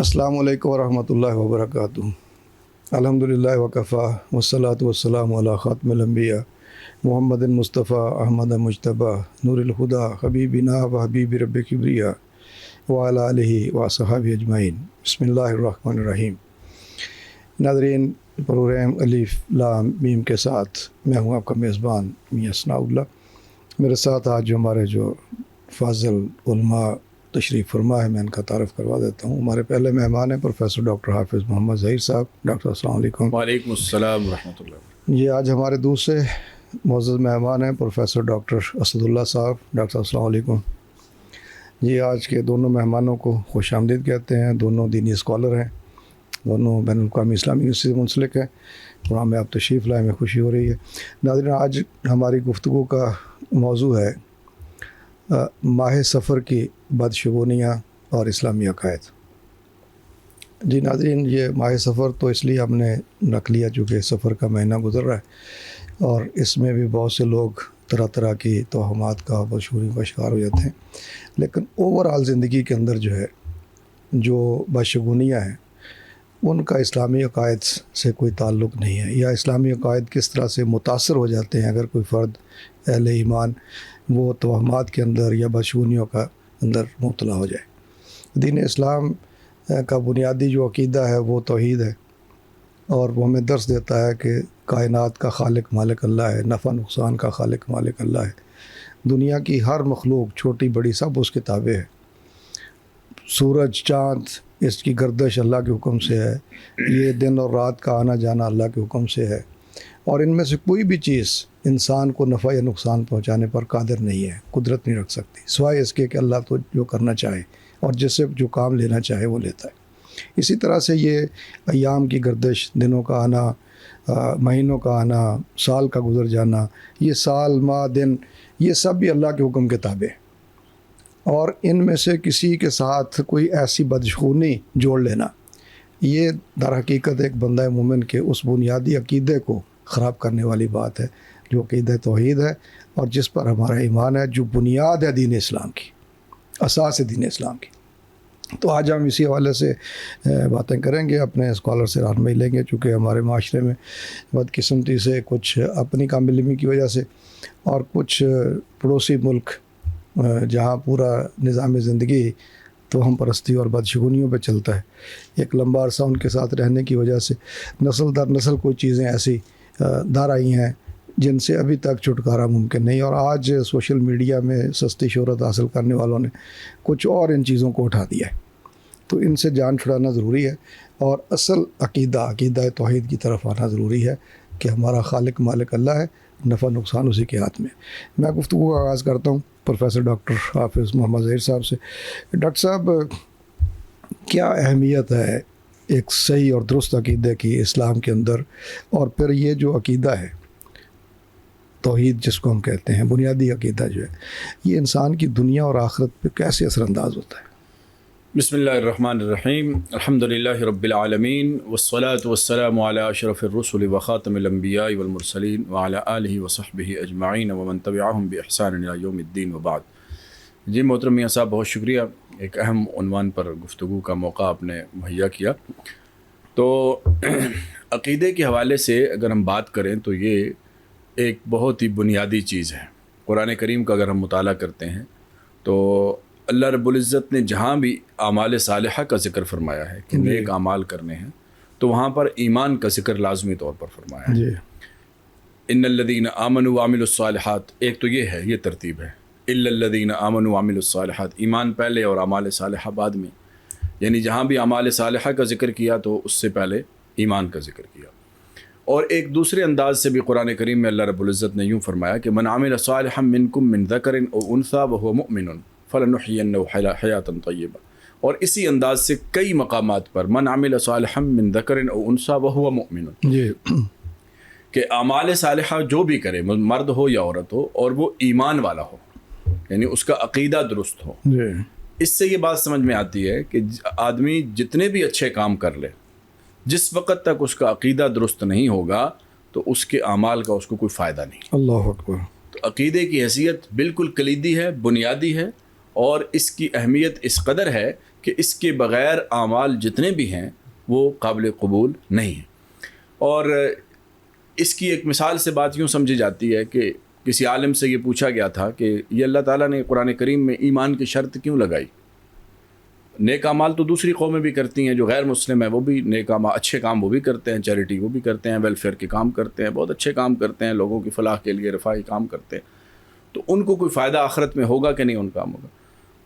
السلام علیکم ورحمۃ اللہ وبرکاتہ۔ الحمدللہ وکفا والصلاۃ والسلام علی خاتم الانبیاء محمد مصطفیٰ احمد مجتبیٰ نور الہدیٰ حبیبنا و حبیب رب کبریٰ وعلی آلہ وصحبہ اجمعین۔ بسم اللہ الرحمن الرحیم۔ ناظرین، پروگرام الف لام میم کے ساتھ میں ہوں آپ کا میزبان میاں ثناء اللہ۔ میرے ساتھ آج جو ہمارے فاضل علماء تشریف فرما ہے، میں ان کا تعارف کروا دیتا ہوں۔ ہمارے پہلے مہمان ہیں پروفیسر ڈاکٹر حافظ محمد ظہیر صاحب۔ ڈاکٹر السلام علیکم۔ وعلیکم السلام ورحمۃ اللہ۔ یہ آج ہمارے دوسرے معزز مہمان ہیں پروفیسر ڈاکٹر اسد اللہ صاحب۔ ڈاکٹر السلام علیکم۔ جی، آج کے دونوں مہمانوں کو خوش آمدید کہتے ہیں۔ دونوں دینی اسکالر ہیں، دونوں بین الاقوامی اسلامی یونیورسٹی سے منسلک ہیں، اور ہمیں آپ تشریف لائے میں خوشی ہو رہی ہے۔ ناظرین، آج ہماری گفتگو کا موضوع ہے ماہ سفر کی بدشگونیاں اور اسلامی عقائد۔ جی ناظرین، یہ ماہ سفر تو اس لیے ہم نے رکھ لیا چونکہ سفر کا مہینہ گزر رہا ہے، اور اس میں بھی بہت سے لوگ طرح طرح کی توہمات کا بدشگونیوں کا شکار ہو جاتے ہیں، لیکن اوورآل زندگی کے اندر جو ہے جو بدشگونیاں ہیں ان کا اسلامی عقائد سے کوئی تعلق نہیں ہے، یا اسلامی عقائد کس طرح سے متاثر ہو جاتے ہیں اگر کوئی فرد اہل ایمان وہ توہمات کے اندر یا بدشگونیوں کا اندر مبتلا ہو جائے۔ دین اسلام کا بنیادی جو عقیدہ ہے وہ توحید ہے، اور وہ ہمیں درس دیتا ہے کہ کائنات کا خالق مالک اللہ ہے، نفع نقصان کا خالق مالک اللہ ہے، دنیا کی ہر مخلوق چھوٹی بڑی سب اس کے تابع ہے، سورج چاند اس کی گردش اللہ کے حکم سے ہے، یہ دن اور رات کا آنا جانا اللہ کے حکم سے ہے، اور ان میں سے کوئی بھی چیز انسان کو نفع یا نقصان پہنچانے پر قادر نہیں ہے، قدرت نہیں رکھ سکتی، سوائے اس کے کہ اللہ تو جو کرنا چاہے اور جس سے جو کام لینا چاہے وہ لیتا ہے۔ اسی طرح سے یہ ایام کی گردش، دنوں کا آنا، مہینوں کا آنا، سال کا گزر جانا، یہ سال ماہ دن یہ سب بھی اللہ کے حکم کے تابع ہے، اور ان میں سے کسی کے ساتھ کوئی ایسی بدشگونی جوڑ لینا یہ در حقیقت ایک بندہ مومن کے اس بنیادی عقیدے کو خراب کرنے والی بات ہے جو عقیدہ توحید ہے، اور جس پر ہمارا ایمان ہے، جو بنیاد ہے دین اسلام کی، اساس ہے دین اسلام کی۔ تو آج ہم اسی حوالے سے باتیں کریں گے، اپنے اسکالر سے رہنمائی لیں گے، چونکہ ہمارے معاشرے میں بدقسمتی سے کچھ اپنی کام علمی کی وجہ سے اور کچھ پڑوسی ملک جہاں پورا نظام زندگی توہم پرستی اور بدشگونیوں پہ چلتا ہے، ایک لمبا عرصہ ان کے ساتھ رہنے کی وجہ سے نسل در نسل کوئی چیزیں ایسی دار آئی ہیں جن سے ابھی تک چھٹکارا ممکن نہیں، اور آج سوشل میڈیا میں سستی شہرت حاصل کرنے والوں نے کچھ اور ان چیزوں کو اٹھا دیا ہے، تو ان سے جان چھڑانا ضروری ہے، اور اصل عقیدہ توحید کی طرف آنا ضروری ہے کہ ہمارا خالق مالک اللہ ہے، نفع نقصان اسی کے ہاتھ میں۔ میں گفتگو کا آغاز کرتا ہوں پروفیسر ڈاکٹر حافظ محمد ظہیر صاحب سے۔ ڈاکٹر صاحب، کیا اہمیت ہے ایک صحیح اور درست عقیدے کی اسلام کے اندر، اور پھر یہ جو عقیدہ ہے توحید جس کو ہم کہتے ہیں، بنیادی عقیدہ جو ہے، یہ انسان کی دنیا اور آخرت پہ کیسے اثر انداز ہوتا ہے؟ بسم اللہ الرحمن الرحیم۔ الحمدللہ رب العالمین، والصلاة والسلام علی اشرف الرسل وخاتم الانبیاء والمرسلین وعلی آلہ وصحبہ اجمعین ومن تبعہم بإحسان الی یوم الدین وبعد۔ جی محترم میاں صاحب، بہت شکریہ، ایک اہم عنوان پر گفتگو کا موقع آپ نے مہیا کیا۔ تو عقیدے کے حوالے سے اگر ہم بات کریں تو یہ ایک بہت ہی بنیادی چیز ہے۔ قرآن کریم کا اگر ہم مطالعہ کرتے ہیں تو اللہ رب العزت نے جہاں بھی اعمال صالحہ کا ذکر فرمایا ہے کہ نیک اعمال کرنے ہیں، تو وہاں پر ایمان کا ذکر لازمی طور پر فرمایا ہے۔ ان الذین آمنوا وعملوا الصالحات، ایک تو یہ ہے، یہ ترتیب ہے، الا الذین آمنوا وعملوا الصالحات، ایمان پہلے اور اعمال صالحہ بعد میں، یعنی جہاں بھی اعمال صالحہ کا ذکر کیا تو اس سے پہلے ایمان کا ذکر کیا۔ اور ایک دوسرے انداز سے بھی قرآن کریم میں اللہ رب العزت نے یوں فرمایا کہ من عمل صالحا منکم من ذکر او انثی وهو مؤمن فلنحینہ حیاتا طیبہ، اور اسی انداز سے کئی مقامات پر من عمل صالحا من ذکر او انثی وهو مؤمن، کہ اعمال صالحہ جو بھی کرے، مرد ہو یا عورت ہو، اور وہ ایمان والا ہو، یعنی اس کا عقیدہ درست ہو۔ اس سے یہ بات سمجھ میں آتی ہے کہ آدمی جتنے بھی اچھے کام کر لے، جس وقت تک اس کا عقیدہ درست نہیں ہوگا تو اس کے اعمال کا اس کو کوئی فائدہ نہیں۔ اللہ اکبر۔ تو عقیدے کی حیثیت بالکل کلیدی ہے، بنیادی ہے، اور اس کی اہمیت اس قدر ہے کہ اس کے بغیر اعمال جتنے بھی ہیں وہ قابل قبول نہیں ہیں۔ اور اس کی ایک مثال سے بات یوں سمجھی جاتی ہے کہ کسی عالم سے یہ پوچھا گیا تھا کہ یہ اللہ تعالیٰ نے قرآن کریم میں ایمان کی شرط کیوں لگائی؟ نیک اعمال تو دوسری قومیں بھی کرتی ہیں، جو غیر مسلم ہیں وہ بھی نیک اعمال، اچھے کام وہ بھی کرتے ہیں، چیریٹی وہ بھی کرتے ہیں، ویلفیئر کے کام کرتے ہیں، بہت اچھے کام کرتے ہیں، لوگوں کی فلاح کے لیے رفاہی کام کرتے ہیں، تو ان کو کوئی فائدہ آخرت میں ہوگا کہ نہیں ان کاموں کا؟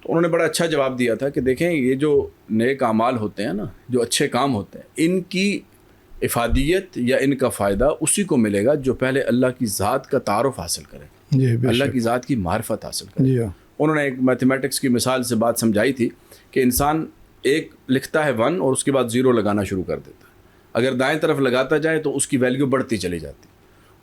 تو انہوں نے بڑا اچھا جواب دیا تھا کہ دیکھیں یہ جو نیک اعمال ہوتے ہیں نا، جو اچھے کام ہوتے ہیں، ان کی افادیت یا ان کا فائدہ اسی کو ملے گا جو پہلے اللہ کی ذات کا تعارف حاصل کرے گا، جی بے اللہ شک، کی ذات کی معرفت حاصل کرے جی گا۔ ہاں، انہوں نے ایک میتھمیٹکس کی مثال سے بات سمجھائی تھی کہ انسان ایک لکھتا ہے 1 اور اس کے بعد 0 لگانا شروع کر دیتا ہے، اگر دائیں طرف لگاتا جائے تو اس کی ویلیو بڑھتی چلی جاتی،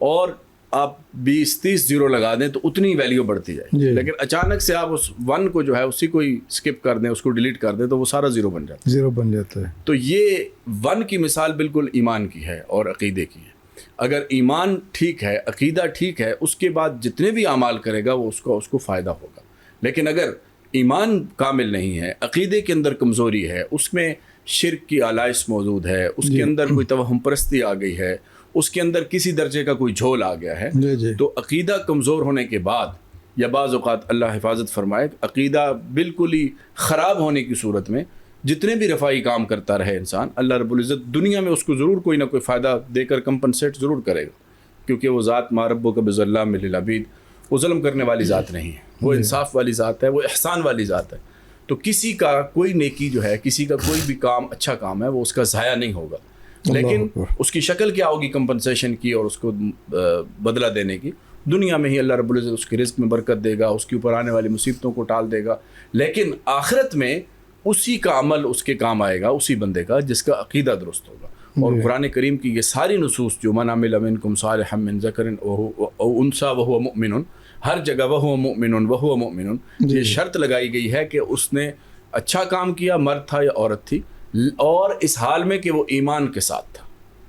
اور آپ 20-30 0 لگا دیں تو اتنی ویلیو بڑھتی جائے، جی، لیکن اچانک سے آپ اس 1 کو جو ہے اسی کو ہی اسکپ کر دیں، اس کو ڈیلیٹ کر دیں تو وہ سارا 0 بن جاتا ہے۔ 0 بن جاتا ہے۔ تو یہ 1 کی مثال بالکل ایمان کی ہے اور عقیدے کی ہے۔ اگر ایمان ٹھیک ہے، عقیدہ ٹھیک ہے، اس کے بعد جتنے بھی اعمال کرے گا وہ اس کو فائدہ ہوگا۔ لیکن اگر ایمان کامل نہیں ہے، عقیدے کے اندر کمزوری ہے، اس میں شرک کی آلائش موجود ہے، اس کے اندر کوئی توہم پرستی آ گئی ہے، اس کے اندر کسی درجے کا کوئی جھول آ گیا ہے، جی جی، تو عقیدہ کمزور ہونے کے بعد یا بعض اوقات اللہ حفاظت فرمائے عقیدہ بالکل ہی خراب ہونے کی صورت میں جتنے بھی رفاہی کام کرتا رہے انسان، اللہ رب العزت دنیا میں اس کو ضرور کوئی نہ کوئی فائدہ دے کر کمپنسیٹ ضرور کرے گا، کیونکہ وہ ذات ما ربک بظلام للعبید، وہ ظلم کرنے والی ذات نہیں ہے، وہ انصاف والی ذات ہے، وہ احسان والی ذات ہے۔ تو کسی کا کوئی نیکی جو ہے، کسی کا کوئی بھی کام اچھا کام ہے، وہ اس کا ضائع نہیں ہوگا، لیکن اس کی شکل کیا ہوگی کمپنسیشن کی اور اس کو بدلہ دینے کی؟ دنیا میں ہی اللہ رب العزت اس کے رزق میں برکت دے گا، اس کے اوپر آنے والی مصیبتوں کو ٹال دے گا، لیکن آخرت میں اسی کا عمل اس کے کام آئے گا، اسی بندے کا جس کا عقیدہ درست ہوگا۔ اور قرآن کریم کی یہ ساری نصوص جو من عمل منکم صالحا من ذکر او انثی وہو مؤمن، ہر جگہ وہو مؤمن، یہ شرط لگائی گئی ہے کہ اس نے اچھا کام کیا، مرد تھا یا عورت تھی، اور اس حال میں کہ وہ ایمان کے ساتھ تھا۔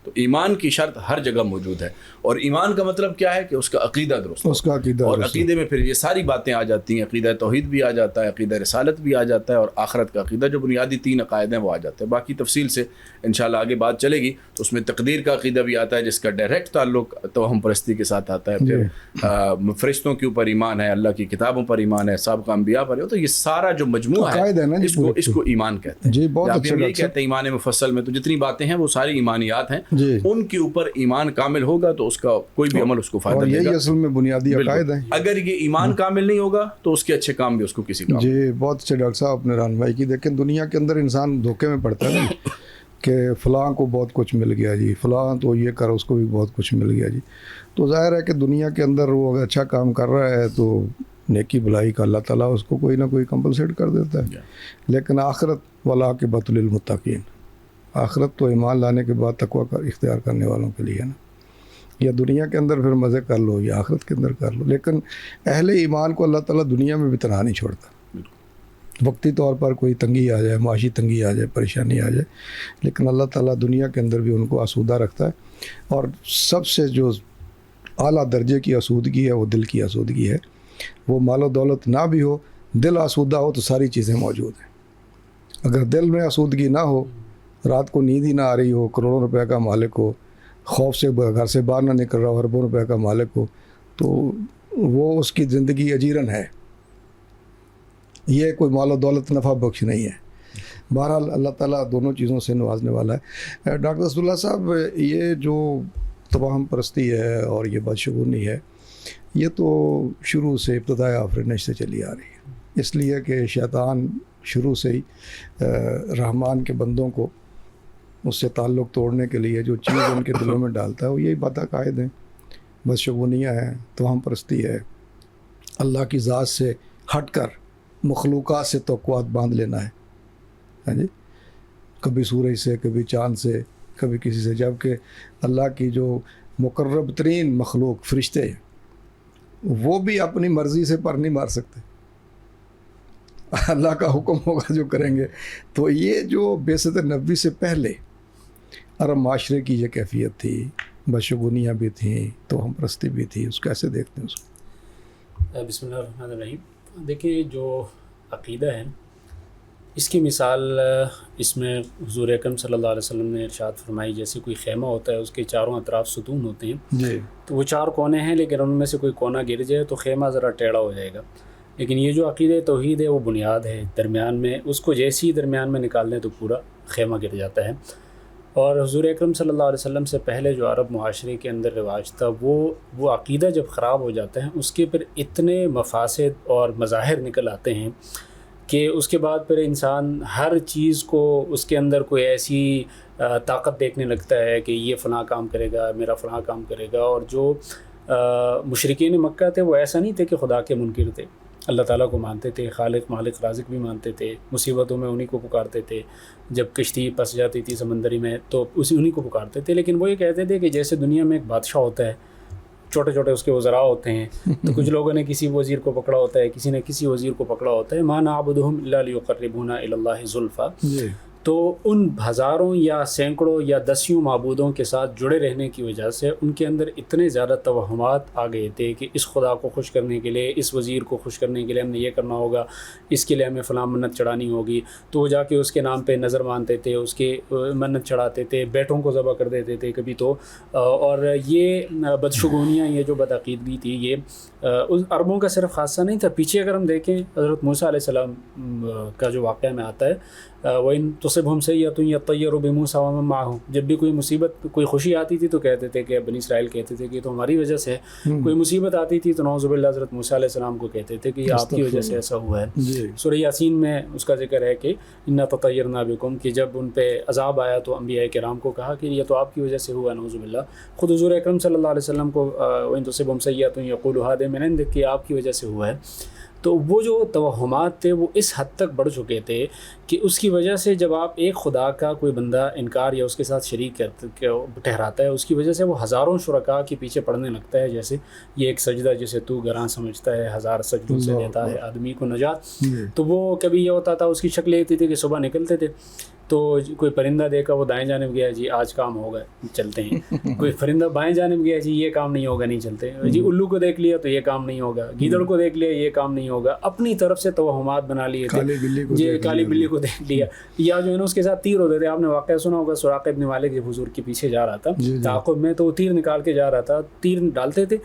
تو ایمان کی شرط ہر جگہ موجود ہے، اور ایمان کا مطلب کیا ہے کہ اس کا عقیدہ درست، اس کا عقیدہ اور درست، عقیدے میں پھر یہ ساری باتیں آ جاتی ہیں، عقیدہ توحید بھی آ جاتا ہے، عقیدہ رسالت بھی آ جاتا ہے، اور آخرت کا عقیدہ جو بنیادی 3 عقائد ہیں وہ آ جاتے ہیں۔ باقی تفصیل سے انشاءاللہ آگے بات چلے گی، تو اس میں تقدیر کا عقیدہ بھی آتا ہے جس کا ڈائریکٹ تعلق توہم پرستی کے ساتھ آتا ہے، پھر فرشتوں کے اوپر ایمان ہے، اللہ کی کتابوں پر ایمان ہے، سابقہ انبیاء پر ہے، تو یہ سارا جو مجموعہ عقائد ہے نا ہے جی، اس کو ایمان کہتے ہیں۔ جی بہت ہم اچھا یہی کہتے ہیں ایمان مفصل میں تو جتنی باتیں ہیں وہ ساری ایمانیات ہیں، جی، ان کے اوپر ایمان کامل ہوگا تو اس کا کوئی بھی عمل اس کو فائدہ اور دے گا۔ یہی اصل میں بنیادی عقائد ہیں۔ اگر یہ ایمان کامل نہیں ہوگا تو اس کے اچھے کام بھی اس کو کسی کام۔ جی بہت اچھے ڈاکٹر صاحب اپنے رہنمائی کی۔ دیکھیں دنیا کے اندر انسان دھوکے میں پڑتا ہے نا کہ فلاں کو بہت کچھ مل گیا جی، فلاں تو یہ کر اس کو بھی بہت کچھ مل گیا جی، تو ظاہر ہے کہ دنیا کے اندر وہ اگر اچھا کام کر رہا ہے تو نیکی بھلائی کا اللہ تعالیٰ اس کو کوئی نہ کوئی کمپنسیٹ کر دیتا ہے، لیکن آخرت والعاقبۃ للمتقین، آخرت تو ایمان لانے کے بعد تقویٰ کا اختیار کرنے والوں کے لیے ہے نا۔ یا دنیا کے اندر پھر مزے کر لو یا آخرت کے اندر کر لو، لیکن اہل ایمان کو اللہ تعالیٰ دنیا میں بھی تنہا نہیں چھوڑتا۔ وقتی طور پر کوئی تنگی آ جائے، معاشی تنگی آ جائے، پریشانی آ جائے، لیکن اللہ تعالیٰ دنیا کے اندر بھی ان کو آسودہ رکھتا ہے۔ اور سب سے جو اعلیٰ درجے کی آسودگی ہے وہ دل کی آسودگی ہے۔ وہ مال و دولت نہ بھی ہو، دل آسودہ ہو تو ساری چیزیں موجود ہیں۔ اگر دل میں آسودگی نہ ہو، رات کو نیند ہی نہ آ رہی ہو، کروڑوں روپے کا مالک ہو، خوف سے گھر سے باہر نہ نکل رہا ہو، اربوں روپے کا مالک ہو، تو وہ اس کی زندگی اجیرن ہے، یہ کوئی مال و دولت نفع بخش نہیں ہے۔ بہرحال اللہ تعالیٰ دونوں چیزوں سے نوازنے والا ہے۔ ڈاکٹر اسداللہ صاحب، یہ جو توہم پرستی ہے اور یہ بدشگونی ہے، یہ تو شروع سے ابتدائے آفرینش سے چلی آ رہی ہے، اس لیے کہ شیطان شروع سے ہی رحمان کے بندوں کو اس سے تعلق توڑنے کے لیے جو چیز ان کے دلوں میں ڈالتا ہے وہ یہی بات عقائد ہیں، بدشگونیاں ہیں، توہم پرستی ہے، اللہ کی ذات سے ہٹ کر مخلوقات سے توقعات باندھ لینا ہے، ہاں جی، کبھی سورج سے، کبھی چاند سے، کبھی کسی سے، جبکہ اللہ کی جو مقرب ترین مخلوق فرشتے ہیں وہ بھی اپنی مرضی سے پر نہیں مار سکتے، اللہ کا حکم ہوگا جو کریں گے۔ تو یہ جو بعثت نبوی سے پہلے عرب معاشرے کی یہ کیفیت تھی، بدشگونیاں بھی تھیں، توہم پرستی بھی تھی، اس کو کیسے دیکھتے ہیں اس کو؟ بسم اللہ الرحمن الرحیم۔ دیکھیں جو عقیدہ ہے اس کی مثال اس میں حضور اکرم صلی اللہ علیہ وسلم نے ارشاد فرمائی، جیسے کوئی خیمہ ہوتا ہے، اس کے چاروں اطراف ستون ہوتے ہیں جی تو وہ 4 کونے ہیں، لیکن ان میں سے کوئی کونا گر جائے تو خیمہ ذرا ٹیڑھا ہو جائے گا. لیکن یہ جو عقیدہ توحید ہے وہ بنیاد ہے، درمیان میں اس کو جیسی درمیان میں نکال دیں تو پورا خیمہ گر جاتا ہے. اور حضور اکرم صلی اللہ علیہ وسلم سے پہلے جو عرب معاشرے کے اندر رواج تھا، وہ عقیدہ جب خراب ہو جاتا ہے اس کے پھر اتنے مفاسد اور مظاہر نکل آتے ہیں کہ اس کے بعد پھر انسان ہر چیز کو اس کے اندر کوئی ایسی طاقت دیکھنے لگتا ہے کہ یہ فلاں کام کرے گا، میرا فلاں کام کرے گا. اور جو مشرکین مکہ تھے وہ ایسا نہیں تھے کہ خدا کے منکر تھے، اللہ تعالیٰ کو مانتے تھے، خالق مالک رازق بھی مانتے تھے، مصیبتوں میں انہی کو پکارتے تھے، جب کشتی پھنس جاتی تھی سمندری میں تو انہی کو پکارتے تھے. لیکن وہ یہ کہتے تھے کہ جیسے دنیا میں ایک بادشاہ ہوتا ہے، چھوٹے چھوٹے اس کے وزراء ہوتے ہیں، تو کچھ لوگوں نے کسی وزیر کو پکڑا ہوتا ہے، کسی نے کسی وزیر کو پکڑا ہوتا ہے، ما نعبدہم الا لیقربونا الی اللہ زلفیٰ. تو ان ہزاروں یا سینکڑوں یا دسیوں معبودوں کے ساتھ جڑے رہنے کی وجہ سے ان کے اندر اتنے زیادہ توہمات آ گئے تھے کہ اس خدا کو خوش کرنے کے لیے، اس وزیر کو خوش کرنے کے لیے ہم نے یہ کرنا ہوگا، اس کے لیے ہمیں فلاں منت چڑھانی ہوگی. تو وہ جا کے اس کے نام پہ نظر مانتے تھے، اس کے منت چڑھاتے تھے، بیٹوں کو ذبح کر دیتے تھے کبھی تو. اور یہ بدشگونیاں، یہ جو بدعقیدگی تھی، یہ اس عربوں کا صرف خاصہ نہیں تھا. پیچھے اگر ہم دیکھیں حضرت موسیٰ علیہ السلام کا جو واقعہ میں آتا ہے، وَإِن تُصِبْهُمْ سَيِّئَةٌ يَطَّيَّرُوا بِمُوسَىٰ وَمَن مَّعَهُ، جب بھی کوئی مصیبت، کوئی خوشی آتی تھی تو کہتے تھے کہ بنی اسرائیل کہتے تھے کہ یہ تو ہماری وجہ سے ہے. کوئی مصیبت آتی تھی تو نعوذ باللہ حضرت موسیٰ علیہ السلام کو کہتے تھے کہ یہ آپ کی وجہ سے ایسا ہوا ہے. سورہ یاسین میں اس کا ذکر ہے کہ اِنَّا تَطَيَّرْنَا بِكُمْ، کہ جب ان پہ عذاب آیا تو انبیاء کرام کو کہا کہ یہ تو آپ کی وجہ سے ہوا، نعوذ باللہ. خود حضور اکرم صلی اللہ علیہ وسلم کو وَإِن تُصِبْهُمْ سَيِّئَةٌ يَقُولُوا هَٰذِهِ مِنْ عِندِكَ، کہ آپ کی وجہ سے ہوا ہے. تو وہ جو توہمات تھے وہ اس حد تک بڑھ چکے تھے کہ اس کی وجہ سے جب آپ ایک خدا کا کوئی بندہ انکار یا اس کے ساتھ شریک ٹھہراتا ہے، اس کی وجہ سے وہ ہزاروں شرکاء کے پیچھے پڑنے لگتا ہے. جیسے یہ ایک سجدہ جسے تو گراں سمجھتا ہے، 1000 سجدوں سے دیتا ہے آدمی کو نجات. تو وہ کبھی یہ ہوتا تھا، اس کی شکل یہ تھی کہ صبح نکلتے تھے تو کوئی پرندہ دیکھا، وہ دائیں جانب گیا، جی آج کام ہوگا چلتے ہیں. کوئی پرندہ بائیں جانب گیا، جی یہ کام نہیں ہوگا نہیں چلتے. جی الو کو دیکھ لیا تو یہ کام نہیں ہوگا، گیدڑ کو دیکھ لیا یہ کام نہیں ہوگا. اپنی طرف سے توہمات بنا لیے تھے. جی کالی بلی کو دیکھ لیا، یا جو ہے نا اس کے ساتھ تیر ہوتے تھے. آپ نے واقعہ سنا ہوگا سراقہ ابن مالک جب حضور کے پیچھے جا رہا تھا تعاقب میں، تو وہ تیر نکال کے جا رہا تھا. تیر ڈالتے تھے،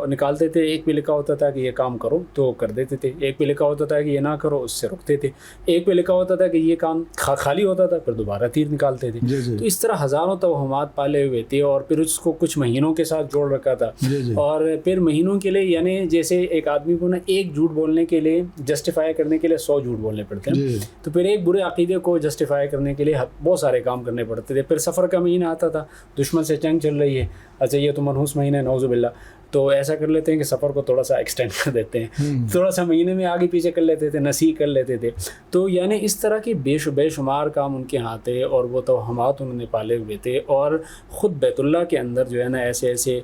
نکالتے تھے، ایک پہ لکھا ہوتا تھا کہ یہ کام کرو تو کر دیتے تھے، ایک پہ لکھا ہوتا تھا کہ یہ نہ کرو، اس سے رکتے تھے. ایک پہ لکھا ہوتا تھا کہ یہ کام خالی ہوتا تھا، پھر دوبارہ تیر نکالتے تھے. تو اس طرح ہزاروں توہمات پالے ہوئے تھے، اور پھر اس کو کچھ مہینوں کے ساتھ جوڑ رکھا تھا. اور پھر مہینوں کے لیے، یعنی جیسے ایک آدمی کو نا ایک جھوٹ بولنے کے لیے، جسٹیفائی کرنے کے لیے 100 جھوٹ بولنے پڑتے ہیں. تو پھر ایک برے عقیدے کو جسٹیفائی کرنے کے لیے بہت سارے کام کرنے پڑتے تھے. پھر سفر کا مہینہ آتا تھا، دشمن سے جنگ چل رہی ہے، اچھا یہ تو منحوس مہینہ ہے، نعوذ باللہ، تو ایسا کر لیتے ہیں کہ سفر کو تھوڑا سا ایکسٹینڈ کر دیتے ہیں، تھوڑا سا مہینے میں آگے پیچھے کر لیتے تھے، نسیح کر لیتے تھے. تو یعنی اس طرح کے بے شمار کام ان کے ہاں تھے، اور وہ توہمات انہوں نے پالے ہوئے تھے. اور خود بیت اللہ کے اندر جو ہے نا ایسے ایسے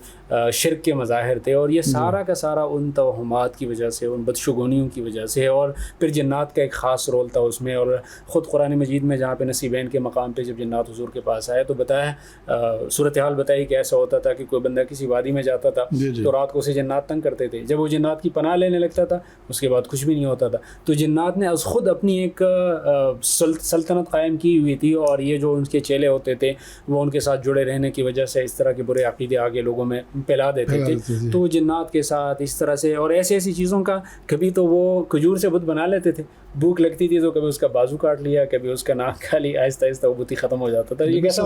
شرک کے مظاہر تھے، اور یہ سارا کا سارا ان توہمات کی وجہ سے، ان بدشگونیوں کی وجہ سے. اور پھر جنات کا ایک خاص رول تھا اس میں. اور خود قرآن مجید میں جہاں پہ نصیبین کے مقام پہ جب جنات حضور کے پاس آئے تو بتایا، صورتحال بتائی کہ ایسا ہوتا تھا کہ کوئی بندہ کسی وادی میں جاتا تھا تو رات کو اسے جنات تنگ کرتے تھے. جب وہ جنات کی پناہ لینے لگتا تھا اس کے بعد کچھ بھی نہیں ہوتا تھا. تو جنات نے از خود اپنی ایک سلطنت قائم کی ہوئی تھی، اور یہ جو ان کے چیلے ہوتے تھے وہ ان کے ساتھ جڑے رہنے کی وجہ سے اس طرح کے برے عقیدے آگے لوگوں میں پھیلا دیتے تھے. تو جنات کے ساتھ اس طرح سے، اور ایسی ایسی چیزوں کا، کبھی تو وہ کھجور سے بت بنا لیتے تھے، بھوک لگتی تھی تو کبھی اس کا بازو کاٹ لیا، کبھی اس کا ناک کھا لی، آہستہ آہستہ وہ بت ہی ختم ہو جاتا تھا. یہ کیسا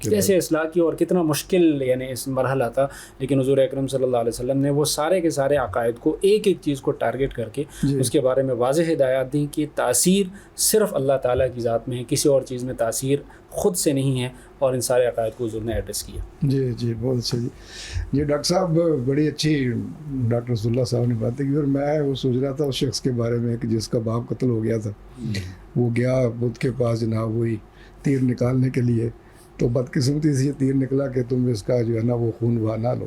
کیسے اصلاح کی، اور کتنا مشکل یعنی اس مرحلہ تھا. لیکن حضور اکرم صلی اللہ علیہ وسلم نے وہ سارے کے سارے عقائد کو ایک ایک چیز کو ٹارگٹ کر کے اس کے بارے میں واضح ہدایات دیں کہ تاثیر صرف اللہ تعالیٰ کی ذات میں ہے، کسی اور چیز میں تاثیر خود سے نہیں ہے. اور ان سارے عقائد کو حضور نے ایڈریس کیا. جی بہت اچھا. جی ڈاکٹر صاحب بڑی اچھی ڈاکٹر رسول اللہ صاحب نے باتیں کی. اور میں وہ سوچ رہا تھا اس شخص کے بارے میں کہ جس کا باپ قتل ہو گیا تھا، وہ گیا بدھ کے پاس جناب وہی تیر نکالنے کے لیے، تو بدقسمتی سے یہ تیر نکلا کہ تم اس کا جو ہے نا وہ خون بہا نہ لو.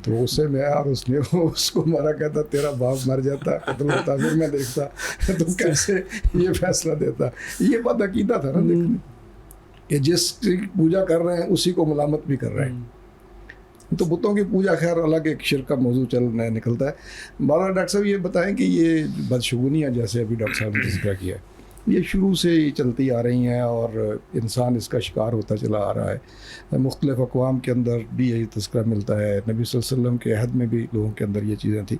تو اس سے میں اور اس نے اس کو مارا، کہتا تیرا باپ مر جاتا، قتل ہوتا، پھر میں دیکھتا تو کیسے یہ فیصلہ دیتا. یہ بات عقیدہ تھا نا دیکھنے کہ جس کی پوجا کر رہے ہیں اسی کو ملامت بھی کر رہے ہیں. تو بتوں کی پوجا خیر الگ ایک شرک کا موضوع نکلتا ہے. مولانا ڈاکٹر صاحب یہ بتائیں کہ یہ بدشگونیاں جیسے ابھی ڈاکٹر صاحب نے ذکر کیا ہے یہ شروع سے ہی چلتی آ رہی ہیں اور انسان اس کا شکار ہوتا چلا آ رہا ہے. مختلف اقوام کے اندر بھی یہی تذکرہ ملتا ہے, نبی صلی اللہ علیہ وسلم کے عہد میں بھی لوگوں کے اندر یہ چیزیں تھیں.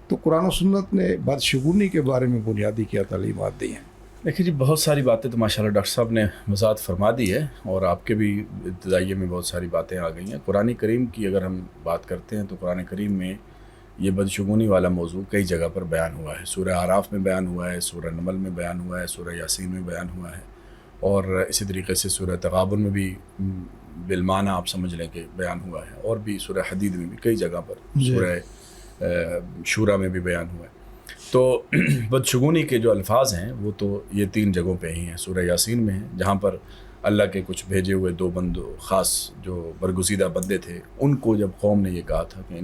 تو قرآن و سنت نے بدشگونی کے بارے میں بنیادی کیا تعلیمات دی ہیں؟ دیکھیے جی, بہت ساری باتیں تو ماشاءاللہ ڈاکٹر صاحب نے وضاحت فرما دی ہے, اور آپ کے بھی ابتدائیے میں بہت ساری باتیں آ گئی ہیں. قرآن کریم کی اگر ہم بات کرتے ہیں تو قرآن کریم میں یہ بدشگونی والا موضوع کئی جگہ پر بیان ہوا ہے. سورہ اعراف میں بیان ہوا ہے, سورہ نمل میں بیان ہوا ہے, سورہ یاسین میں بیان ہوا ہے, اور اسی طریقے سے سورہ تغابن میں بھی بالمعنی آپ سمجھ لیں کہ بیان ہوا ہے, اور بھی سورہ حدید میں بھی کئی جگہ پر, سورہ شورا میں بھی بیان ہوا ہے. تو بدشگونی کے جو الفاظ ہیں وہ تو یہ 3 جگہوں پہ ہی ہیں. سورہ یاسین میں ہیں جہاں پر اللہ کے کچھ بھیجے ہوئے 2 بندوں خاص جو برگزیدہ بندے تھے, ان کو جب قوم نے یہ کہا تھا کہ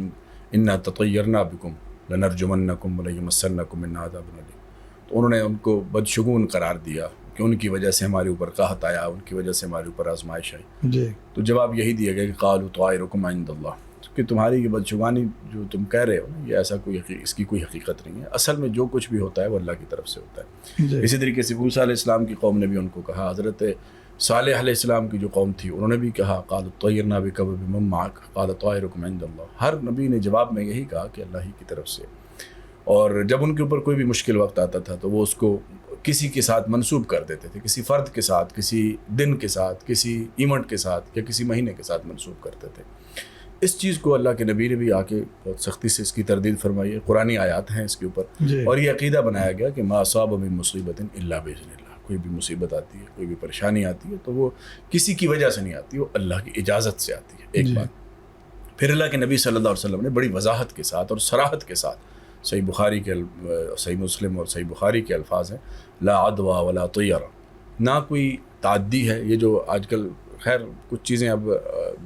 انا تطیرنا بکم لنرجمنکم ولیمسنکم منا عذاب الیم, تو انہوں نے ان کو بدشگون قرار دیا کہ ان کی وجہ سے ہمارے اوپر قحط آیا, ان کی وجہ سے ہمارے اوپر آزمائش آئی. جی. تو جواب یہی دیا گیا کہ قالوا طائرکم عند اللہ, کہ تمہاری یہ بدشگانی جو تم کہہ رہے ہو نا, یہ ایسا اس کی کوئی حقیقت نہیں ہے. اصل میں جو کچھ بھی ہوتا ہے وہ اللہ کی طرف سے ہوتا ہے. جی. اسی طریقے سے موسیٰ علیہ السلام کی قوم نے بھی ان کو کہا, حضرت صالح علیہ السلام کی جو قوم تھی انہوں نے بھی کہا قالوا طیرنا بک وبمن معک قال طائرکم عند اللہ. ہر نبی نے جواب میں یہی کہا کہ اللہ ہی کی طرف سے. اور جب ان کے اوپر کوئی بھی مشکل وقت آتا تھا تو وہ اس کو کسی کے ساتھ منسوب کر دیتے تھے, کسی فرد کے ساتھ, کسی دن کے ساتھ, کسی ایونٹ کے ساتھ, یا کسی مہینے کے ساتھ منسوب کرتے تھے. اس چیز کو اللہ کے نبی نے بھی آ کے بہت سختی سے اس کی تردید فرمائی ہے. قرآنی آیات ہیں اس کے اوپر, اور یہ عقیدہ بنایا گیا کہ ما اصاب من مصیبت الا باذن اللہ. کوئی بھی مصیبت آتی ہے, کوئی بھی پریشانی آتی ہے تو وہ کسی کی وجہ سے نہیں آتی, وہ اللہ کی اجازت سے آتی ہے. ایک بات. پھر اللہ کے نبی صلی اللہ علیہ وسلم نے بڑی وضاحت کے ساتھ اور صراحت کے ساتھ, صحیح بخاری کے صحیح مسلم اور صحیح بخاری کے الفاظ ہیں, لا عدوى ولا طیرہ, نہ کوئی تعدی ہے. یہ جو آج کل خیر کچھ چیزیں اب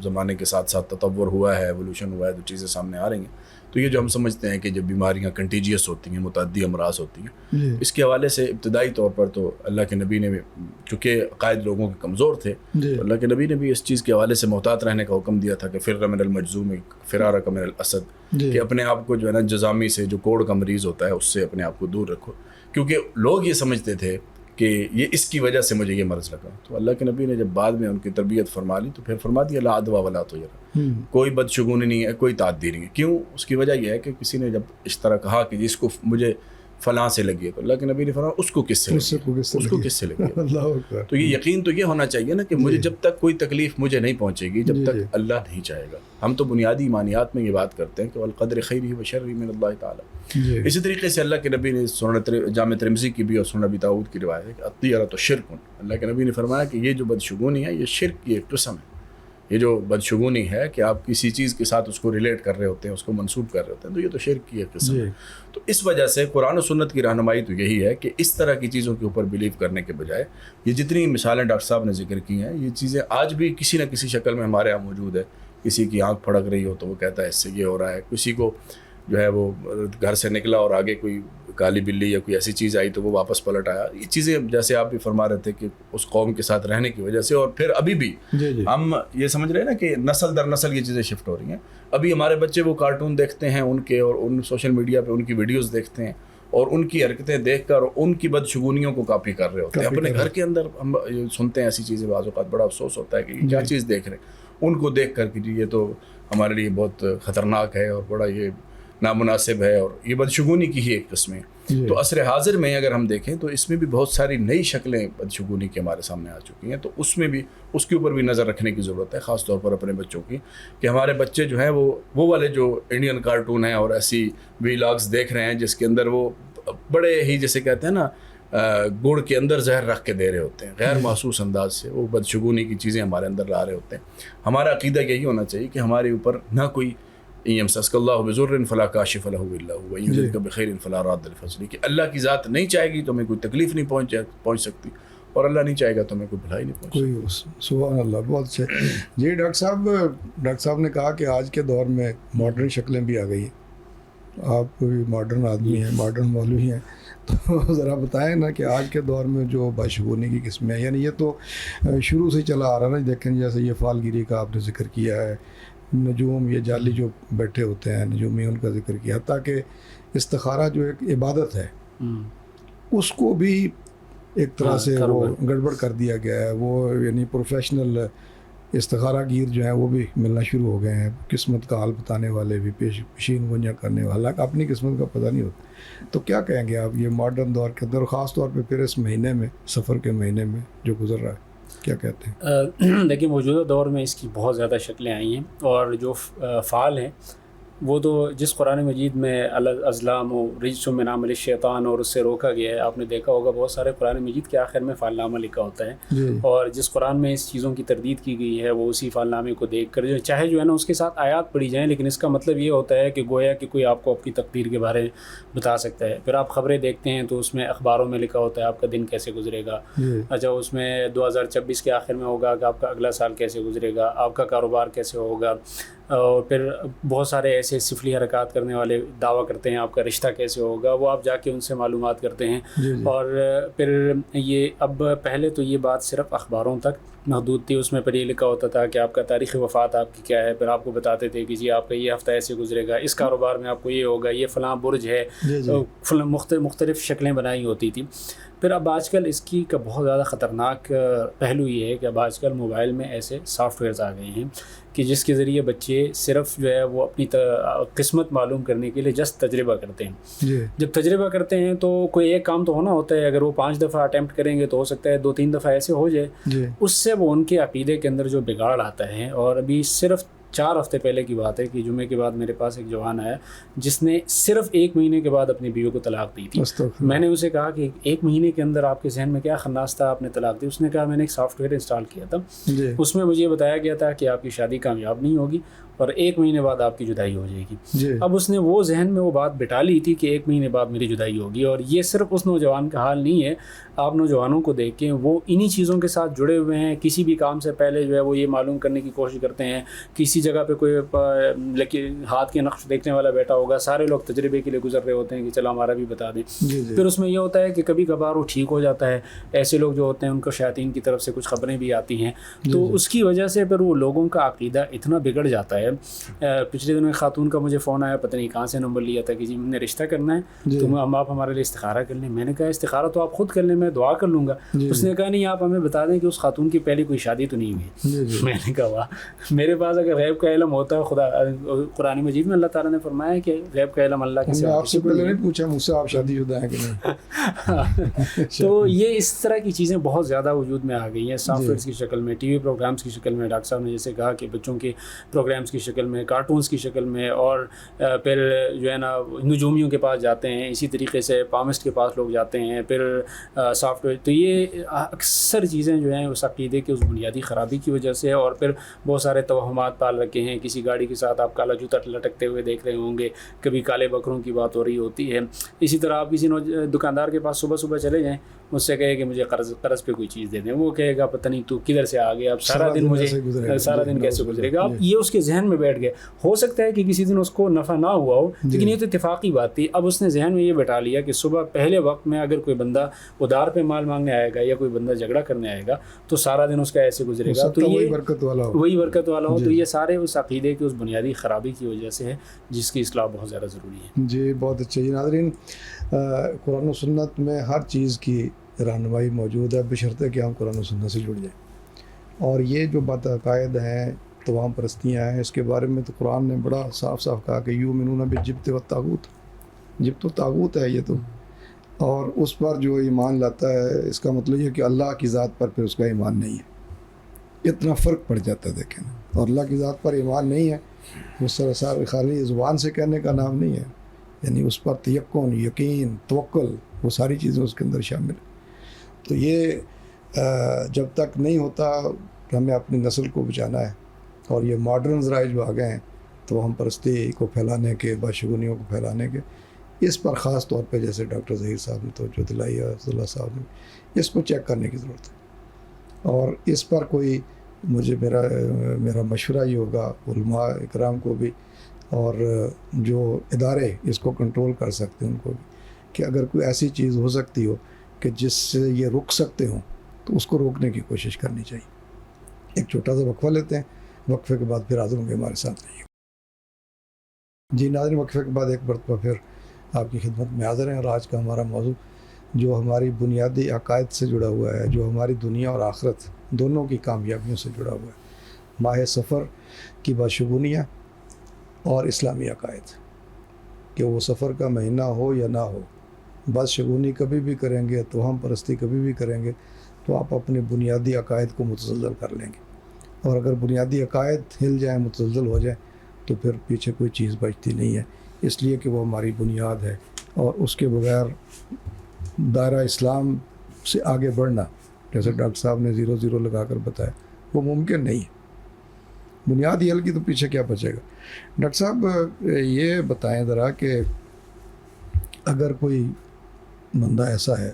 زمانے کے ساتھ ساتھ تطور ہوا ہے, ایوولوشن ہوا ہے, تو چیزیں سامنے آ رہی ہیں. تو یہ جو ہم سمجھتے ہیں کہ جب بیماریاں کنٹیجیس ہوتی ہیں, متعدی امراض ہوتی ہیں, اس کے حوالے سے ابتدائی طور پر تو اللہ کے نبی نے, چونکہ عقائد لوگوں کے کمزور تھے, تو اللہ کے نبی نے بھی اس چیز کے حوالے سے محتاط رہنے کا حکم دیا تھا کہ فر من المجذوم فرارک من الاسد, کہ اپنے آپ کو جو ہے نا جذامی سے, جو کوڑ کا مریض ہوتا ہے, اس سے اپنے آپ کو دور رکھو. کیونکہ لوگ یہ سمجھتے تھے کہ یہ اس کی وجہ سے مجھے یہ مرض لگا. تو اللہ کے نبی نے جب بعد میں ان کی تربیت فرما لی تو پھر فرما دیا لا عدوى ولا طیرہ, کوئی بدشگونی نہیں ہے, کوئی تعدی نہیں ہے. کیوں؟ اس کی وجہ یہ ہے کہ کسی نے جب اس طرح کہا کہ جس کو مجھے فلاں سے لگی ہے, تو اللہ کے نبی نے فرمایا اس کو کس سے لگی, اس کو کس سے لگی. تو یہ یقین تو یہ ہونا چاہیے نا کہ مجھے جب تک کوئی تکلیف مجھے نہیں پہنچے گی, جب تک اللہ نہیں چاہے گا. ہم تو بنیادی ایمانیات میں یہ بات کرتے ہیں کہ والقدر خیرہ و شرہ من اللہ تعالی. اسی طریقے سے اللہ کے نبی نے سنن جامع ترمذی کی بھی اور سنن ابی داؤد کی روایت ہے کہ الطیرۃ شرک. اللہ کے نبی نے فرمایا کہ یہ جو بدشگونی ہے یہ شرک کی ایک قسم ہے. یہ جو بدشگونی ہے کہ آپ کسی چیز کے ساتھ اس کو ریلیٹ کر رہے ہوتے ہیں, اس کو منسوب کر رہے ہوتے ہیں, تو یہ تو شرک کی ایک قسم ہے. تو اس وجہ سے قرآن و سنت کی رہنمائی تو یہی ہے کہ اس طرح کی چیزوں کے اوپر بلیو کرنے کے بجائے یہ جتنی مثالیں ڈاکٹر صاحب نے ذکر کی ہیں, یہ چیزیں آج بھی کسی نہ کسی شکل میں ہمارے یہاں موجود ہے. کسی کی آنکھ پھڑک رہی ہو تو وہ کہتا ہے اس سے یہ ہو رہا ہے, کسی کو جو ہے وہ گھر سے نکلا اور آگے کوئی کالی بلی یا کوئی ایسی چیز آئی تو وہ واپس پلٹ آیا. یہ چیزیں جیسے آپ بھی فرما رہے تھے کہ اس قوم کے ساتھ رہنے کی وجہ سے, اور پھر ابھی بھی ہم یہ سمجھ رہے ہیں نا کہ نسل در نسل یہ چیزیں شفٹ ہو رہی ہیں. ابھی ہمارے بچے وہ کارٹون دیکھتے ہیں ان کے, اور ان سوشل میڈیا پہ ان کی ویڈیوز دیکھتے ہیں, اور ان کی حرکتیں دیکھ کر ان کی بدشگونیوں کو کاپی کر رہے ہوتے ہیں. اپنے گھر کے اندر ہم سنتے ہیں ایسی چیزیں, بعض اوقات بڑا افسوس ہوتا ہے کہ کیا چیز دیکھ رہے ہیں. ان کو دیکھ کر کہ یہ تو ہمارے لیے بہت خطرناک ہے اور بڑا یہ نامناسب ہے, اور یہ بدشگونی کی ہی ایک قسم ہے. تو عصر حاضر میں اگر ہم دیکھیں تو اس میں بھی بہت ساری نئی شکلیں بدشگونی کے ہمارے سامنے آ چکی ہیں. تو اس میں بھی اس کے اوپر بھی نظر رکھنے کی ضرورت ہے, خاص طور پر اپنے بچوں کی, کہ ہمارے بچے جو ہیں وہ والے جو انڈین کارٹون ہیں اور ایسی ویلاگز دیکھ رہے ہیں جس کے اندر وہ بڑے ہی جیسے کہتے ہیں نا گڑ کے اندر زہر رکھ کے دے رہے ہوتے ہیں, غیر محسوس انداز سے وہ بدشگونی کی چیزیں ہمارے اندر لا رہے ہوتے ہیں. ہمارا عقیدہ یہی ہونا چاہیے کہ ہمارے اوپر نہ کوئی یمسسک اللہ بضر فلا کاشف له الا هو وان یردک بخیر فلا راد لفضله, کہ اللہ کی ذات نہیں چاہے گی تو ہمیں کوئی تکلیف نہیں پہنچ سکتی, اور اللہ نہیں چاہے گا تو ہمیں کوئی بھلائی نہیں پہنچ سکتی. سبحان اللہ, بہت اچھے. جی ڈاکٹر صاحب نے کہا کہ آج کے دور میں ماڈرن شکلیں بھی آ گئی ہیں. آپ بھی ماڈرن آدمی ہیں, ماڈرن مولوی ہیں, تو ذرا بتائیں نا کہ آج کے دور میں جو بدشگونی کی قسمیں, یعنی یہ تو شروع سے چلا آ رہا ہے نا, دیکھیں جیسے یہ فال گیری کا آپ نے ذکر کیا ہے, نجوم یہ جعلی جو بیٹھے ہوتے ہیں نجومی ان کا ذکر کیا، حتیٰ کہ استخارہ جو ایک عبادت ہے اس کو بھی ایک طرح سے وہ گڑبڑ کر دیا گیا ہے. وہ یعنی پروفیشنل استخارہ گیر جو ہیں وہ بھی ملنا شروع ہو گئے ہیں، قسمت کا حال بتانے والے بھی، پیشین گوئیاں کرنے والا، حالانکہ اپنی قسمت کا پتہ نہیں ہوتا. تو کیا کہیں گے آپ یہ ماڈرن دور کے اندر، خاص طور پہ پھر اس مہینے میں، سفر کے مہینے میں جو گزر رہا ہے، کیا کہتے ہیں؟ دیکھیے موجودہ دور میں اس کی بہت زیادہ شکلیں آئی ہیں، اور جو فعال ہیں وہ تو جس قرآن مجید میں الازلام و رجس من عمل الشیطان اور اس سے روکا گیا ہے، آپ نے دیکھا ہوگا بہت سارے قرآن مجید کے آخر میں فعل نامہ لکھا ہوتا ہے، اور جس قرآن میں اس چیزوں کی تردید کی گئی ہے وہ اسی فعل نامے کو دیکھ کر چاہے جو ہے نا اس کے ساتھ آیات پڑھی جائیں، لیکن اس کا مطلب یہ ہوتا ہے کہ گویا کہ کوئی آپ کو آپ کی تقدیر کے بارے بتا سکتا ہے. پھر آپ خبریں دیکھتے ہیں تو اس میں اخباروں میں لکھا ہوتا ہے آپ کا دن کیسے گزرے گا، اچھا اس میں 2026 کے آخر میں ہوگا کہ آپ کا اگلا سال کیسے گزرے گا، آپ کا کاروبار کیسے ہوگا، اور پھر بہت سارے ایسے سفلی حرکات کرنے والے دعویٰ کرتے ہیں آپ کا رشتہ کیسے ہوگا، وہ آپ جا کے ان سے معلومات کرتے ہیں. اور پھر یہ اب پہلے تو یہ بات صرف اخباروں تک محدود تھی، اس میں پھر یہ لکھا ہوتا تھا کہ آپ کا تاریخ وفات آپ کی کیا ہے، پھر آپ کو بتاتے تھے کہ جی آپ کا یہ ہفتہ ایسے گزرے گا، اس کاروبار میں آپ کو یہ ہوگا، یہ فلاں برج ہے، مختلف شکلیں بنائی ہوتی تھی. پھر اب آج کل اس کی کا بہت زیادہ خطرناک پہلو یہ ہے کہ اب آج کل موبائل میں ایسے سافٹ ویئرز آ گئے ہیں کہ جس کے ذریعے بچے صرف جو ہے وہ اپنی قسمت معلوم کرنے کے لیے جسٹ تجربہ کرتے ہیں. جب تجربہ کرتے ہیں تو کوئی ایک کام تو ہونا ہوتا ہے، اگر وہ 5 دفعہ اٹیمپٹ کریں گے تو ہو سکتا ہے 2-3 دفعہ ایسے ہو جائے، اس سے وہ ان کے عقیدے کے اندر جو بگاڑ آتا ہے. اور ابھی صرف 4 ہفتے پہلے کی بات ہے کہ جمعے کے بعد میرے پاس ایک جوان آیا جس نے صرف 1 مہینے کے بعد اپنی بیوی کو طلاق دی تھی. میں نے اسے کہا کہ 1 مہینے کے اندر آپ کے ذہن میں کیا خناس تھا، آپ نے طلاق دی؟ اس نے کہا میں نے ایک سافٹ ویئر انسٹال کیا تھا، اس میں مجھے بتایا گیا تھا کہ آپ کی شادی کامیاب نہیں ہوگی اور 1 مہینے بعد آپ کی جدائی ہو جائے گی. اب اس نے وہ ذہن میں وہ بات بٹھا لی تھی کہ 1 مہینے بعد میری جدائی ہوگی. اور یہ صرف اس نوجوان کا حال نہیں ہے، آپ نوجوانوں کو دیکھیں وہ انہی چیزوں کے ساتھ جڑے ہوئے ہیں. کسی بھی کام سے پہلے جو ہے وہ یہ معلوم کرنے کی کوشش کرتے ہیں، کسی جگہ پہ کوئی ہاتھ کے نقش دیکھنے والا بیٹھا ہوگا، سارے لوگ تجربے کے لیے گزر رہے ہوتے ہیں کہ چلو ہمارا بھی بتا دیں. پھر اس میں یہ ہوتا ہے کہ کبھی کبھار وہ ٹھیک ہو جاتا ہے، ایسے لوگ جو ہوتے ہیں ان کو شیاطین کی طرف سے کچھ خبریں بھی آتی ہیں، تو اس کی وجہ سے پھر وہ لوگوں کا عقیدہ اتنا بگڑ جاتا ہے. پچھلے دنوں ایک خاتون کا مجھے فون آیا، پتہ نہیں کہاں سے نمبر لیا تھا کہ جی ہم نے رشتہ کرنا ہے تو آپ ہمارے لیے استخارہ کر لیں. میں نے کہا استخارہ تو آپ خود کر لیں، میں دعا کر لوں گا. اس نے کہا نہیں آپ ہمیں بتا دیں کہ اس خاتون کی پہلی کوئی شادی تو نہیں ہوئی. میں نے کہا واہ، میرے پاس اگر غیب کا علم ہوتا ہے، خدا قرآن مجید میں اللہ تعالیٰ نے فرمایا کہ غیب کا علم اللہ کے سوا. آپ سے پہلے نہیں پوچھا مجھ سے آپ شادی شدہ ہیں کہ نہیں. تو یہ اس طرح کی چیزیں بہت زیادہ وجود میں آ گئی ہیں، سافٹ ویئرس کی شکل میں، ٹی وی پروگرامس کی شکل میں. ڈاکٹر صاحب نے جیسے کہا کہ بچوں کے پروگرامس کی شکل میں، کارٹونس کی شکل میں، اور پھر جو ہے نا نجومیوں کے پاس جاتے ہیں، اسی طریقے سے پامسٹ کے پاس لوگ جاتے ہیں، پھر سافٹ ویئر. تو یہ اکثر چیزیں جو ہیں اس عقیدے کے اس بنیادی خرابی کی وجہ سے. اور پھر بہت سارے توہمات پال رکھے ہیں. کسی گاڑی کے ساتھ آپ کالا جوتا لٹکتے ہوئے دیکھ رہے ہوں گے، کبھی کالے بکروں کی بات ہو رہی ہوتی ہے. اسی طرح آپ کسی دکاندار کے پاس صبح صبح چلے جائیں، مجھ سے کہے کہ مجھے قرض پہ کوئی چیز دے دیں، وہ کہے گا پتہ نہیں تو کدھر سے آ گیا، اب سارا دن مجھے سارا دن کیسے گزرے گا. اب یہ اس کے ذہن میں بیٹھ گئے. ہو سکتا ہے کہ کسی دن اس کو نفع نہ ہوا ہو، لیکن یہ تو اتفاقی بات تھی. اب اس نے ذہن میں یہ بٹھا لیا کہ صبح پہلے وقت میں اگر کوئی بندہ ادار پہ مال مانگنے آئے گا یا کوئی بندہ جھگڑا کرنے آئے گا تو سارا دن اس کا ایسے گزرے گا، تو یہ وہی برکت والا ہو. تو یہ سارے اس عقیدے کی اس بنیادی خرابی کی وجہ سے ہے جس کی اصلاح بہت زیادہ ضروری ہے. جی بہت اچھا. جی ناظرین، قرآن و سنت میں ہر چیز کی رہنمائی موجود ہے، بشرطے کہ ہم قرآن و سنت سے جڑ جائیں. اور یہ جو بد عقائد ہیں، توام پرستیاں ہیں، اس کے بارے میں تو قرآن نے بڑا صاف صاف کہا کہ یؤمنون بالجبت والطاغوت. جبت و طاغوت ہے یہ تو، اور اس پر جو ایمان لاتا ہے اس کا مطلب یہ کہ اللہ کی ذات پر پھر اس کا ایمان نہیں ہے. اتنا فرق پڑ جاتا ہے دیکھیں. اور اللہ کی ذات پر ایمان نہیں ہے وہ سراسر خالی زبان سے کہنے کا نام نہیں ہے، یعنی اس پر تیقن، یقین، توکل، وہ ساری چیزیں اس کے اندر شامل ہیں. تو یہ جب تک نہیں ہوتا کہ ہمیں اپنی نسل کو بچانا ہے. اور یہ ماڈرن ذرائع جو آ گئے ہیں تو ہم پرستی کو پھیلانے کے، بدشگونیوں کو پھیلانے کے، اس پر خاص طور پہ جیسے ڈاکٹر ظہیر صاحب نے توجہ دلائی ہے، عبداللہ صاحب نے، اس کو چیک کرنے کی ضرورت ہے. اور اس پر کوئی مجھے میرا مشورہ یہ ہوگا علماء اکرام کو بھی اور جو ادارے اس کو کنٹرول کر سکتے ہیں ان کو بھی، کہ اگر کوئی ایسی چیز ہو سکتی ہو کہ جس سے یہ رک سکتے ہوں تو اس کو روکنے کی کوشش کرنی چاہیے. ایک چھوٹا سا وقفہ لیتے ہیں، وقفے کے بعد پھر حاضر ہوں گے ہمارے ساتھ رہیے. جی ناظرین، وقفے کے بعد ایک مرتبہ پھر آپ کی خدمت میں حاضر ہیں، اور آج کا ہمارا موضوع جو ہماری بنیادی عقائد سے جڑا ہوا ہے، جو ہماری دنیا اور آخرت دونوں کی کامیابیوں سے جڑا ہوا ہے، ماہ سفر کی باشگونیاں اور اسلامی عقائد. کہ وہ سفر کا مہینہ ہو یا نہ ہو، بس شگونی کبھی بھی کریں گے، تو ہم پرستی کبھی بھی کریں گے، تو آپ اپنے بنیادی عقائد کو متزلزل کر لیں گے. اور اگر بنیادی عقائد ہل جائیں، متزلزل ہو جائیں، تو پھر پیچھے کوئی چیز بچتی نہیں ہے، اس لیے کہ وہ ہماری بنیاد ہے، اور اس کے بغیر دائرہ اسلام سے آگے بڑھنا، جیسے ڈاکٹر صاحب نے 0 لگا کر بتایا، وہ ممکن نہیں ہے. بنیاد ہی ہل کی تو پیچھے کیا بچے گا. ڈاکٹر صاحب یہ بتائیں ذرا کہ اگر کوئی بندہ ایسا ہے،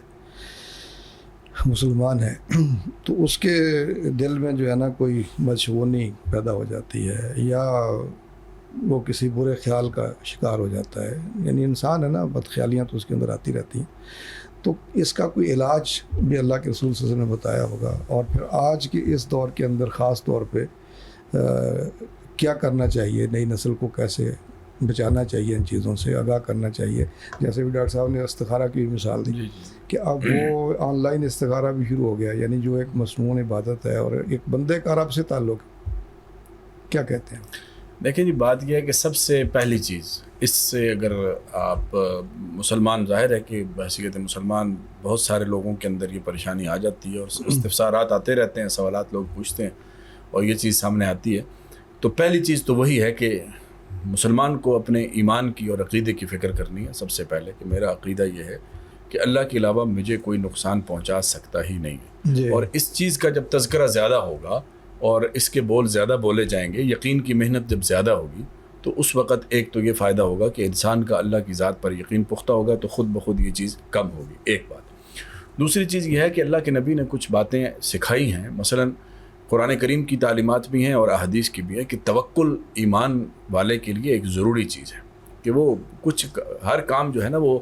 مسلمان ہے، تو اس کے دل میں جو ہے نا کوئی بدشگونی پیدا ہو جاتی ہے، یا وہ کسی برے خیال کا شکار ہو جاتا ہے، یعنی انسان ہے نا، بدخیالیاں تو اس کے اندر آتی رہتی ہیں، تو اس کا کوئی علاج بھی اللہ کے رسول صلی اللہ علیہ وسلم نے بتایا ہوگا. اور پھر آج کے اس دور کے اندر خاص طور پہ کیا کرنا چاہیے، نئی نسل کو کیسے بچانا چاہیے، ان چیزوں سے آگاہ کرنا چاہیے. جیسے بھی ڈاکٹر صاحب نے استخارہ کی مثال دی کہ اب وہ آن لائن استخارہ بھی شروع ہو گیا، یعنی جو ایک مصنوعی عبادت ہے اور ایک بندے کا رب سے تعلق ہے. کیا کہتے ہیں؟ دیکھیں جی، بات یہ ہے کہ سب سے پہلی چیز اس سے، اگر آپ مسلمان، ظاہر ہے کہ بحیثیت مسلمان بہت سارے لوگوں کے اندر یہ پریشانی آ جاتی ہے، اور استفسارات آتے رہتے ہیں، سوالات لوگ پوچھتے ہیں، اور یہ چیز سامنے آتی ہے. تو پہلی چیز تو وہی ہے کہ مسلمان کو اپنے ایمان کی اور عقیدے کی فکر کرنی ہے. سب سے پہلے کہ میرا عقیدہ یہ ہے کہ اللہ کے علاوہ مجھے کوئی نقصان پہنچا سکتا ہی نہیں ہے. جی. اور اس چیز کا جب تذکرہ زیادہ ہوگا اور اس کے بول زیادہ بولے جائیں گے، یقین کی محنت جب زیادہ ہوگی، تو اس وقت ایک تو یہ فائدہ ہوگا کہ انسان کا اللہ کی ذات پر یقین پختہ ہوگا، تو خود بخود یہ چیز کم ہوگی. ایک بات. دوسری چیز یہ ہے کہ اللہ کے نبی نے کچھ باتیں سکھائی ہیں، مثلاً قرآن کریم کی تعلیمات بھی ہیں اور احادیث کی بھی ہیں، کہ توکل ایمان والے کے لیے ایک ضروری چیز ہے، کہ وہ کچھ ہر کام جو ہے نا وہ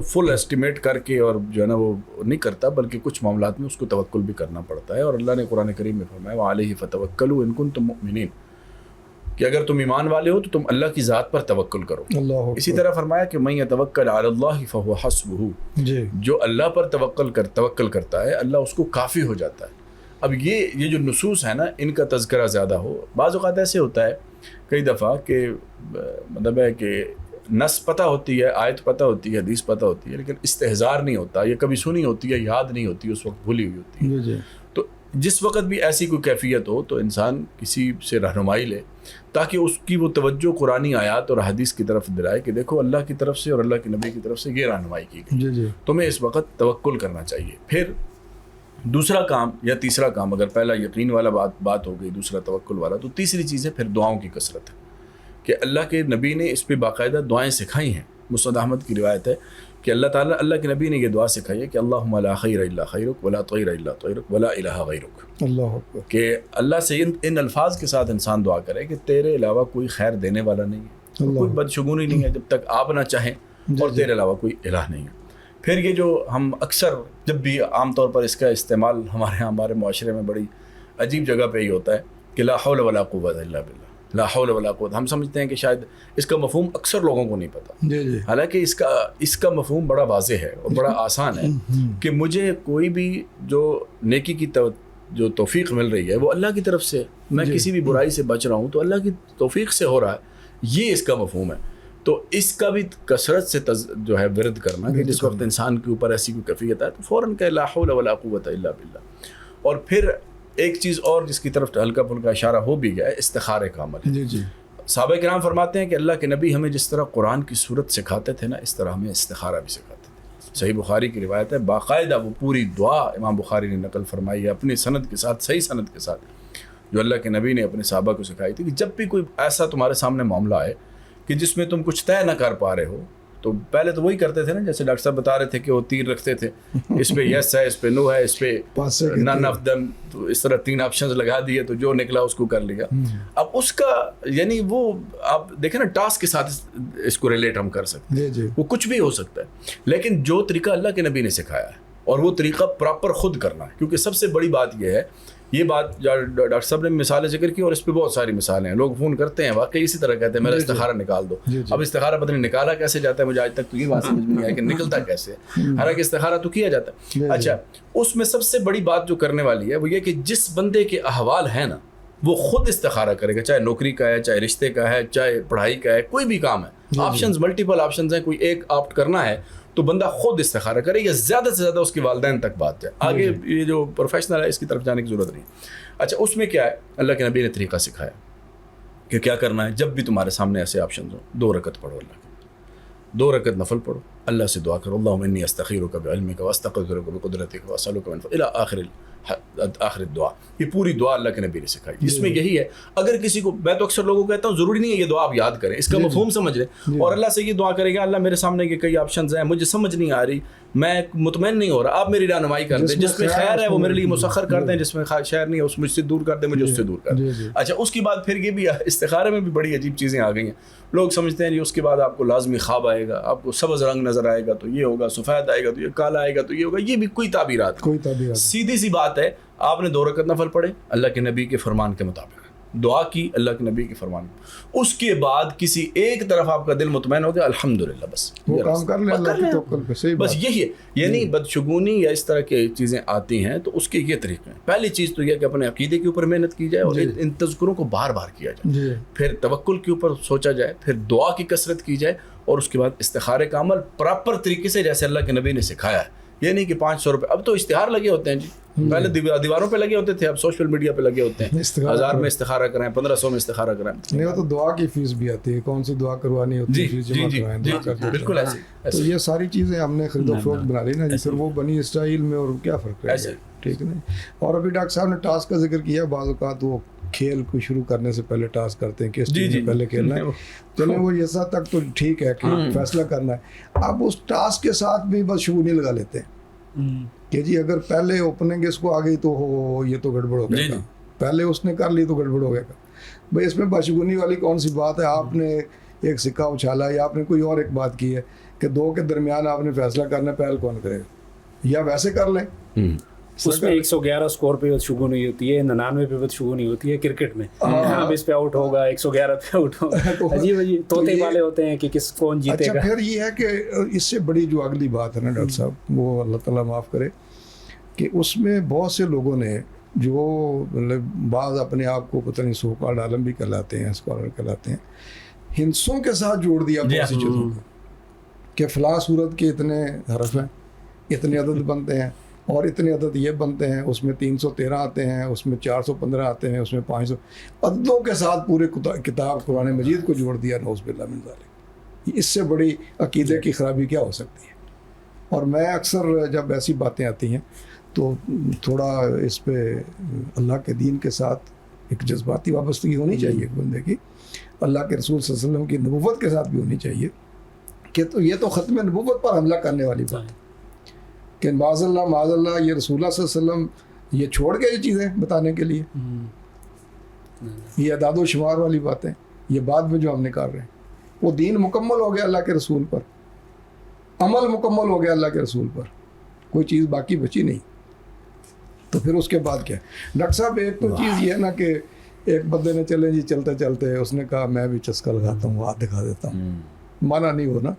فل اسٹیمیٹ کر کے اور جو ہے نا وہ نہیں کرتا، بلکہ کچھ معاملات میں اس کو توکل بھی کرنا پڑتا ہے. اور اللہ نے قرآن کریم میں فرمایا وَعَلَيْهِ فَتَوَكَّلُوا إِن كُنتُم مُؤْمِنِينَ، کہ اگر تم ایمان والے ہو تو تم اللہ کی ذات پر توکل کرو. اسی طرح فرمایا کہ مَن يَتَوَكَّلْ عَلَى اللَّهِ فَهُوَ حَسْبُهُ، جو اللہ پر توکل کرتا ہے، اللہ اس کو کافی ہو جاتا ہے. اب یہ جو نصوص ہیں نا، ان کا تذکرہ زیادہ ہو. بعض اوقات ایسے ہوتا ہے کئی دفعہ کہ مطلب ہے کہ نص پتہ ہوتی ہے، آیت پتہ ہوتی ہے، حدیث پتہ ہوتی ہے، لیکن استحضار نہیں ہوتا، یہ کبھی سنی ہوتی ہے، یاد نہیں ہوتی، اس وقت بھولی ہوئی ہوتی ہے. جی. تو جس وقت بھی ایسی کوئی کیفیت ہو تو انسان کسی سے رہنمائی لے، تاکہ اس کی وہ توجہ قرآنی آیات اور حدیث کی طرف دلائے کہ دیکھو اللہ کی طرف سے اور اللہ کے نبی کی طرف سے یہ رہنمائی کی گئی. جی. تمہیں اس وقت توکل کرنا چاہیے. پھر دوسرا کام یا تیسرا کام، اگر پہلا یقین والا بات ہو گئی، دوسرا توکل والا، تو تیسری چیز ہے پھر دعاؤں کی کثرت ہے، کہ اللہ کے نبی نے اس پہ باقاعدہ دعائیں سکھائی ہیں. مسند احمد کی روایت ہے کہ اللہ کے نبی نے یہ دعا سکھائی ہے کہ اللہم لا خیر الا خیرک ولا طیر الا طیرک ولا الہ غیرک. اللہ اکبر. کہ اللہ سے ان الفاظ کے ساتھ انسان دعا کرے کہ تیرے علاوہ کوئی خیر دینے والا نہیں ہے، کوئی بدشگونی نہیں ہے جب تک آپ نہ چاہیں، اور تیرے علاوہ کوئی الہ نہیں ہے. پھر یہ جو ہم اکثر جب بھی عام طور پر اس کا استعمال ہمارے معاشرے میں بڑی عجیب جگہ پہ ہی ہوتا ہے کہ لا حول ولا قوت الا باللہ، لا حول ولا قوت. ہم سمجھتے ہیں کہ شاید اس کا مفہوم اکثر لوگوں کو نہیں پتہ. جی. حالانکہ اس کا مفہوم بڑا واضح ہے اور بڑا آسان ہے، کہ مجھے کوئی بھی جو نیکی کی جو توفیق مل رہی ہے وہ اللہ کی طرف سے، میں کسی بھی برائی سے بچ رہا ہوں تو اللہ کی توفیق سے ہو رہا ہے، یہ اس کا مفہوم ہے. تو اس کا بھی کثرت سے جو ہے ورد کرنا، کہ جس وقت انسان کے اوپر ایسی کوئی کیفیت ہے تو فوراً کہ لا حول ولا قوت الا باللہ. اور پھر ایک چیز اور جس کی طرف ہلکا پھلکا اشارہ ہو بھی گیا ہے، استخارے کا عمل. جی. صحابہ کرام فرماتے ہیں کہ اللہ کے نبی ہمیں جس طرح قرآن کی صورت سکھاتے تھے نا، اس طرح ہمیں استخارہ بھی سکھاتے تھے. صحیح بخاری کی روایت ہے، باقاعدہ وہ پوری دعا امام بخاری نے نقل فرمائی ہے اپنی سند کے ساتھ، صحیح سند کے ساتھ، جو اللہ کے نبی نے اپنے صحابہ کو سکھائی تھی، کہ جب بھی کوئی ایسا تمہارے سامنے معاملہ آئے کہ جس میں تم کچھ طے نہ کر پا رہے ہو، تو پہلے تو وہی کرتے تھے نا، جیسے ڈاکٹر صاحب بتا رہے تھے کہ وہ تیر رکھتے تھے، اس پہ یس ہے، اس پہ نو ہے، اس پہ نن آف دم، تو اس طرح 3 آپشنز لگا دیے، تو جو نکلا اس کو کر لیا. اب اس کا یعنی وہ آپ دیکھیں نا، ٹاسک کے ساتھ اس کو ریلیٹ ہم کر سکتے ہیں، وہ کچھ بھی ہو سکتا ہے، لیکن جو طریقہ اللہ کے نبی نے سکھایا ہے اور وہ طریقہ پراپر خود کرنا ہے. کیونکہ سب سے بڑی بات یہ ہے یہ بات ڈاکٹر صاحب نے مثالیں ذکر کی اور اس پہ بہت ساری مثالیں ہیں. لوگ فون کرتے ہیں واقعی اسی طرح کہتے ہیں میرا استخارہ نکال دو. اب استخارہ پتہ نہیں نکالا کیسے جاتا ہے, مجھے آج تک تو یہ بات سمجھ میں نہیں آئی کہ نکلتا کیسے ہے. حالانکہ استخارہ تو کیا جاتا ہے. اچھا, اس میں سب سے بڑی بات جو کرنے والی ہے وہ یہ کہ جس بندے کے احوال ہیں نا وہ خود استخارہ کرے گا, چاہے نوکری کا ہے, چاہے رشتے کا ہے, چاہے پڑھائی کا ہے, کوئی بھی کام ہے. آپشنز ملٹیپل آپشنز ہیں, کوئی ایک آپٹ کرنا ہے تو بندہ خود استخارہ کرے یا زیادہ سے زیادہ اس کے والدین تک بات جائے. آگے یہ جو پروفیشنل ہے اس کی طرف جانے کی ضرورت نہیں. اچھا, اس میں کیا ہے, اللہ کے نبی نے طریقہ سکھایا کہ کیا کرنا ہے. جب بھی تمہارے سامنے ایسے آپشنز ہوں 2 رکعت پڑھو, اللہ کے 2 رکعت نفل پڑھو, اللہ سے دعا کرو اللہم انی استخیرک بعلمک واستقدرک بقدرتک واسألک من فضلک الی آخر دعا. یہ پوری دعا اللہ کے نبی نے سکھائی. اس میں یہی ہے, اگر کسی کو, میں تو اکثر لوگوں کو کہتا ہوں ضروری نہیں ہے یہ دعا آپ یاد کریں, اس کا مفہوم سمجھ لیں اور اللہ سے یہ دعا کریں گے اللہ میرے سامنے یہ کئی آپشنز ہیں, مجھے سمجھ نہیں آ رہی, میں مطمئن نہیں ہو رہا, آپ میری رہنمائی کر دیں, جس میں خیر ہے وہ میرے لیے مسخر کر دیں, جس میں شر نہیں ہے اس مجھ سے دور کر دیں, مجھے اس سے دور کر دیں. اچھا, اس کے بعد پھر یہ بھی استخارے میں بھی بڑی عجیب چیزیں آ گئی ہیں. لوگ سمجھتے ہیں اس کے بعد آپ کو لازمی خواب آئے گا, آپ کو سبز رنگ نظر آئے گا تو یہ ہوگا, سفید آئے گا تو یہ کالا آئے گا تو یہ ہوگا. یہ بھی کوئی تعبیرات, سیدھی سی بات ہے. آپ نے 2 رکعت نفل پڑھے اللہ کے نبی کے فرمان کے مطابق, دعا کی اللہ کے نبی کے فرمان, اس کے بعد کسی ایک طرف آپ کا دل مطمئن ہو گیا الحمدللہ, بس وہ کام کر لیں اللہ کی توکل پہ. صحیح بس یہی ہے. یعنی بدشگونی یا اس طرح کی چیزیں آتی ہیں تو اس کے یہ طریقے ہیں. پہلی چیز تو یہ کہ اپنے عقیدے کے اوپر محنت کی جائے اور ان تذکروں کو بار بار کیا جائے, پھر توکل کے اوپر سوچا جائے, پھر دعا کی کثرت کی جائے, اور اس کے بعد استخارے کا عمل پراپر طریقے سے جیسے اللہ کے نبی نے سکھایا ہے. یہ نہیں کہ 500 روپے, اب تو اشتہار لگے ہوتے ہیں جی, پہلے دیواروں پہ لگے ہوتے تھے, اب سوشل میڈیا پہ لگے ہوتے ہیں, 1000 میں استخارہ کرائیں, 1500 میں استخارہ کرائیں. نہیں, وہ تو دعا کی فیس بھی آتی ہے, کون سی دعا کروانی ہوتی ہے, فیس جمع کروائیں, بالکل ایسے. تو یہ ساری چیزیں ہم نے خرید و فروخت بنا لی نا جی, پھر وہ بنی اسٹائل میں اور کیا فرق ہے, ٹھیک ہے نا. اور ابھی ڈاکٹر صاحب نے ٹاسک کا ذکر کیا, بعض اوقات وہ کھیل کو شروع کرنے سے پہلے ٹاسک کرتے ہیں کہ اس چیز سے پہلے کھیلنا ہے. چلیں وہ یہ سب تک تو ٹھیک ہے کہ فیصلہ کرنا ہے. اب اس ٹاسک کے ساتھ بھی بس شگونی لگا لیتے ہیں کہ جی اگر پہلے اوپننگ اس کو آ گئی تو یہ تو گڑبڑ ہو گیا, پہلے اس نے کر لی تو گڑبڑ ہو گیا. بھائی اس میں بشگونی والی کون سی بات ہے؟ آپ نے ایک سکہ اچھالا یا آپ نے کوئی اور ایک بات کی ہے کہ 2 کے درمیان آپ نے فیصلہ کرنا, پہل کون کرے گا, یا ویسے کر لیں. اس میں 111 سکور پہ بدشگونی ہوتی ہے, 99 پہ بدشگونی ہوتی ہے کرکٹ میں. اب اس پہ آؤٹ ہوگا, 111 پہ آؤٹ ہوگا, عجیب عجیب طوطے والے ہوتے ہیں کہ کس کون جیتے گا. اچھا, پھر یہ ہے کہ اس سے بڑی جو اگلی بات ہے نا ڈاکٹر صاحب, وہ اللہ تعالیٰ معاف کرے, کہ اس میں بہت سے لوگوں نے جو مطلب بعض اپنے آپ کو پتہ نہیں سو کارڈ عالم بھی کہلاتے ہیں, اسکالر کہلاتے ہیں, ہندسوں کے ساتھ جوڑ دیا بہت سی چیزوں کو کہ فلاں صورت کے اتنے حرف ہیں, اتنے عدد بنتے ہیں, اور اتنے عدد یہ بنتے ہیں, اس میں 313 آتے ہیں, اس میں 415 آتے ہیں, اس میں 500 عددوں کے ساتھ پورے کتاب قرآن مجید کو جوڑ دیا. نعوذ باللہ من ذالک. اس سے بڑی عقیدے کی خرابی کیا ہو سکتی ہے؟ اور میں اکثر جب ایسی باتیں آتی ہیں تو تھوڑا اس پہ اللہ کے دین کے ساتھ ایک جذباتی وابستگی ہونی چاہیے ایک بندے کی, اللہ کے رسول صلی اللہ علیہ وسلم کی نبوت کے ساتھ بھی ہونی چاہیے, کہ تو یہ تو ختم نبوت پر حملہ کرنے والی بات ہے کہ معاذ اللہ یہ رسول اللہ صلی اللہ علیہ وسلم یہ چھوڑ گئے یہ چیزیں بتانے کے لیے, یہ اعداد و شمار والی باتیں یہ بعد میں جو ہم نے کر رہے ہیں. وہ دین مکمل ہو گیا اللہ کے رسول پر, عمل مکمل ہو گیا اللہ کے رسول پر, کوئی چیز باقی بچی نہیں. تو پھر اس کے بعد کیا ہے ڈاکٹر صاحب؟ ایک تو چیز یہ ہے نا کہ ایک بندے نے چلے جی چلتے چلتے اس نے کہا میں بھی چسکا لگاتا ہوں, ہاتھ دکھا دیتا ہوں, مانا نہیں ہونا,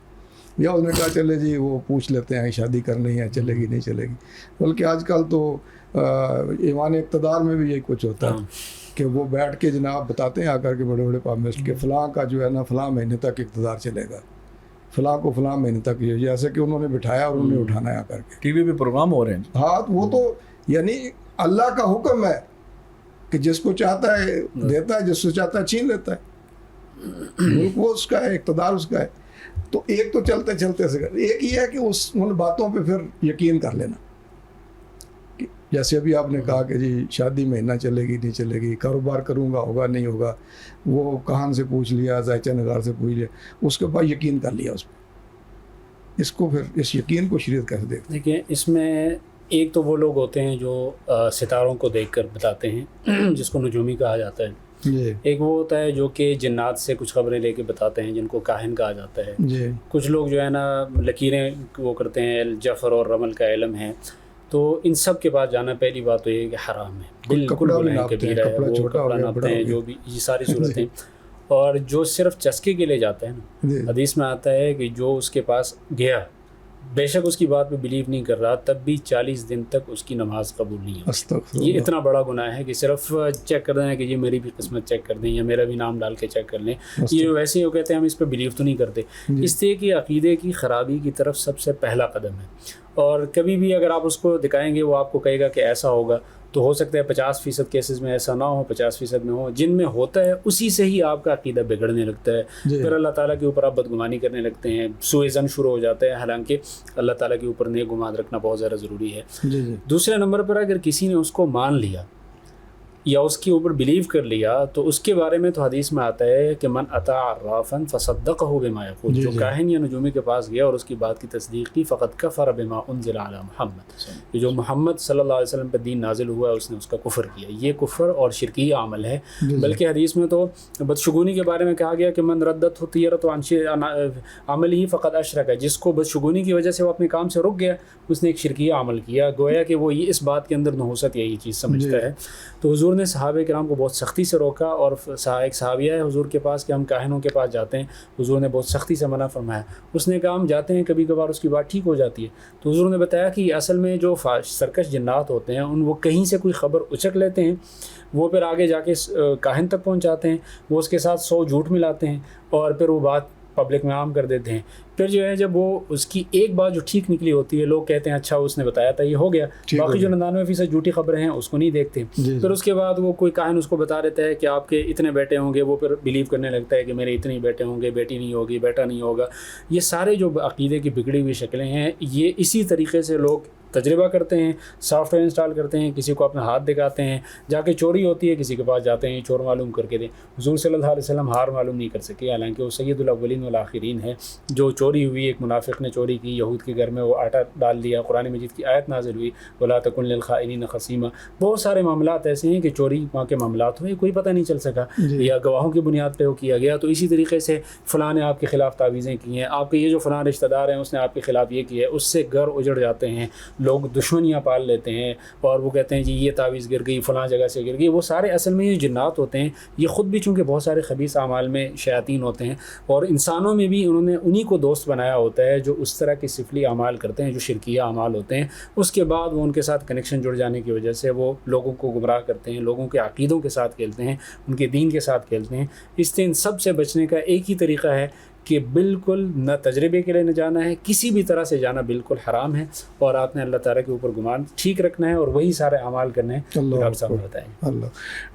یا اس نے کہا چلے جی وہ پوچھ لیتے ہیں شادی کرنی ہے, چلے گی نہیں چلے گی. بلکہ آج کل تو ایوان اقتدار میں بھی یہی کچھ ہوتا ہے کہ وہ بیٹھ کے جناب بتاتے ہیں آ کر کے بڑے بڑے پابلسٹ کہ فلاں کا جو ہے نا فلاں مہینے تک اقتدار چلے گا, فلاں کو فلاں مہینے تک, جیسے کہ انہوں نے بٹھایا اور انہوں نے اٹھانا ہے آ کر کے. ٹی وی پہ پروگرام ہو رہے ہیں. ہاں, وہ تو یعنی اللہ کا حکم ہے کہ جس کو چاہتا ہے دیتا ہے, جس کو چاہتا ہے چھین لیتا ہے. ملک وہ اس کا ہے, اقتدار اس کا ہے. تو ایک تو چلتے چلتے سے ایک یہ ہے کہ اس ان باتوں پہ پھر یقین کر لینا, جیسے ابھی آپ نے کہا کہ جی شادی مہینہ چلے گی نہیں چلے گی, کاروبار کروں گا ہوگا نہیں ہوگا, وہ کہاں سے پوچھ لیا, ذائچہ نگار سے پوچھ لیا, اس کے بعد یقین کر لیا اس پہ. اس کو پھر اس یقین کو شریعت کیسے دیکھتے ہیں؟ دیکھیں اس میں ایک تو وہ لوگ ہوتے ہیں جو ستاروں کو دیکھ کر بتاتے ہیں جس کو نجومی کہا جاتا ہے. ایک وہ ہوتا ہے جو کہ جنات سے کچھ خبریں لے کے بتاتے ہیں جن کو کاہن کہا جاتا ہے. کچھ لوگ جو ہے نا لکیریں وہ کرتے ہیں, جفر اور رمل کا علم ہے. تو ان سب کے پاس جانا پہلی بات تو یہ ہے کہ حرام ہے، بالکل کپڑا بھی گناہ ناپتے ہیں، کبیرہ ہے، کپڑا وہ چھوٹا ہو کپڑا گیا، ناپتے بڑا ہیں، ہو گیا۔ جو بھی یہ ساری صورتیں۔ اور جو صرف چسکے کے لیے جاتا ہے نا، جی حدیث میں آتا ہے کہ جو اس کے پاس گیا، بے شک اس کی بات پہ بلیو نہیں کر رہا، تب بھی 40 دن تک اس کی نماز قبول نہیں ہوتی۔ استغفر یہ اللہ۔ اتنا بڑا گناہ ہے کہ صرف چیک کر دیں کہ یہ میری بھی قسمت چیک کر دیں یا میرا بھی نام ڈال کے چیک کر لیں، یہ ویسے ہی وہ کہتے ہیں ہم اس پہ بلیو تو نہیں کرتے۔ جی۔ اس لیے کہ عقیدے کی خرابی کی طرف سب سے پہلا قدم ہے، اور کبھی بھی اگر آپ اس کو دکھائیں گے وہ آپ کو کہے گا کہ ایسا ہوگا، تو ہو سکتا ہے 50% کیسز میں ایسا نہ ہو، 50% میں ہو، جن میں ہوتا ہے اسی سے ہی آپ کا عقیدہ بگڑنے لگتا ہے، جی۔ پھر اللہ تعالیٰ کے اوپر آپ بدگمانی کرنے لگتے ہیں، سوء ظن شروع ہو جاتا ہے، حالانکہ اللہ تعالیٰ کے اوپر نیک گمان رکھنا بہت زیادہ ضروری ہے۔ جی جی دوسرے نمبر پر اگر کسی نے اس کو مان لیا یا اس کے اوپر بلیو کر لیا، تو اس کے بارے میں تو حدیث میں آتا ہے کہ من اطاع عرافا فصدقہ بما یقول، جی جو جی۔ کاہن یا نجومی کے پاس گیا اور اس کی بات کی تصدیق کی، فقد کفر بما انزل علی محمد، کہ جو محمد صلی اللہ علیہ وسلم پر دین نازل ہوا ہے اس نے اس کا کفر کیا۔ یہ کفر اور شرکی عمل ہے۔ جی۔ بلکہ حدیث میں تو بدشگونی کے بارے میں کہا گیا کہ من ردت طیرۃ عن عملہ فقد اشرک، جس کو بدشگونی کی وجہ سے وہ اپنے کام سے رک گیا، اس نے ایک شرکی عمل کیا، گویا کہ وہ اس بات کے اندر نحوست یا یہ چیز سمجھتا ہے۔ تو حضور نے صحابہ کرام کو بہت سختی سے روکا، اور ایک صحابیہ ہے حضور کے پاس کہ ہم کاہنوں کے پاس جاتے ہیں، حضور نے بہت سختی سے منع فرمایا۔ اس نے کہا ہم جاتے ہیں، کبھی کبھار اس کی بات ٹھیک ہو جاتی ہے، تو حضور نے بتایا کہ اصل میں جو سرکش جنات ہوتے ہیں وہ کہیں سے کوئی خبر اچک لیتے ہیں، وہ پھر آگے جا کے کاہن تک پہنچاتے ہیں، وہ اس کے ساتھ 100 جھوٹ ملاتے ہیں، اور پھر وہ بات پبلک میں عام کر دیتے ہیں۔ پھر جو ہے جب وہ اس کی ایک بات جو ٹھیک نکلی ہوتی ہے، لوگ کہتے ہیں اچھا اس نے بتایا تھا یہ ہو گیا، باقی جو 99% جھوٹی خبریں ہیں اس کو نہیں دیکھتے۔ پھر اس کے بعد وہ کوئی کاہن اس کو بتا دیتا ہے کہ آپ کے اتنے بیٹے ہوں گے، وہ پھر بلیو کرنے لگتا ہے کہ میرے اتنے بیٹے ہوں گے، بیٹی نہیں ہوگی، بیٹا نہیں ہوگا۔ یہ سارے جو عقیدے کی بگڑی ہوئی شکلیں ہیں، یہ اسی طریقے سے لوگ تجربہ کرتے ہیں، سافٹ ویئر انسٹال کرتے ہیں، کسی کو اپنا ہاتھ دکھاتے ہیں، جا کے چوری ہوتی ہے کسی کے پاس جاتے ہیں چور معلوم کر کے دیں۔ حضور صلی اللہ علیہ وسلم ہار معلوم نہیں کر سکے، حالانکہ وہ سید الاولین والآخرین ہے۔ جو چوری ہوئی، ایک منافق نے چوری کی، یہود کے گھر میں وہ آٹا ڈال دیا، قرآن مجید کی آیت نازل ہوئی وَلَا تَكُنْ لِلْخَائِنِينَ خَصِيمًا۔ بہت سارے معاملات ایسے ہیں کہ چوری وہاں کے معاملات ہوئے، کوئی پتہ نہیں چل سکا، یا گواہوں کی بنیاد پہ وہ کیا گیا۔ تو اسی طریقے سے فلاں نے آپ کے خلاف تعویذیں کی ہیں، آپ کے یہ جو فلاں رشتہ دار ہیں اس نے آپ کے خلاف یہ کیا ہے، اس سے گھر اجڑ جاتے ہیں، لوگ دشمنیاں پال لیتے ہیں، اور وہ کہتے ہیں جی یہ تعویذ گر گئی، فلاں جگہ سے گر گئی۔ وہ سارے اصل میں یہ جنات ہوتے ہیں، یہ خود بھی چونکہ بہت سارے خبیث اعمال میں شیاطین ہوتے ہیں، اور انسانوں میں بھی انہوں نے انہی کو دوست بنایا ہوتا ہے جو اس طرح کے سفلی اعمال کرتے ہیں، جو شرکیہ اعمال ہوتے ہیں۔ اس کے بعد وہ ان کے ساتھ کنیکشن جڑ جانے کی وجہ سے وہ لوگوں کو گمراہ کرتے ہیں، لوگوں کے عقیدوں کے ساتھ کھیلتے ہیں، ان کے دین کے ساتھ کھیلتے ہیں۔ اس سے ان سب سے بچنے کا ایک ہی طریقہ ہے کہ بالکل نہ تجربے کے لیے نہ جانا ہے، کسی بھی طرح سے جانا بالکل حرام ہے، اور آپ نے اللہ تعالیٰ کے اوپر گمان ٹھیک رکھنا ہے اور وہی سارے اعمال کرنے ہیں۔ ڈاکٹر صاحب بتائیں۔ اللہ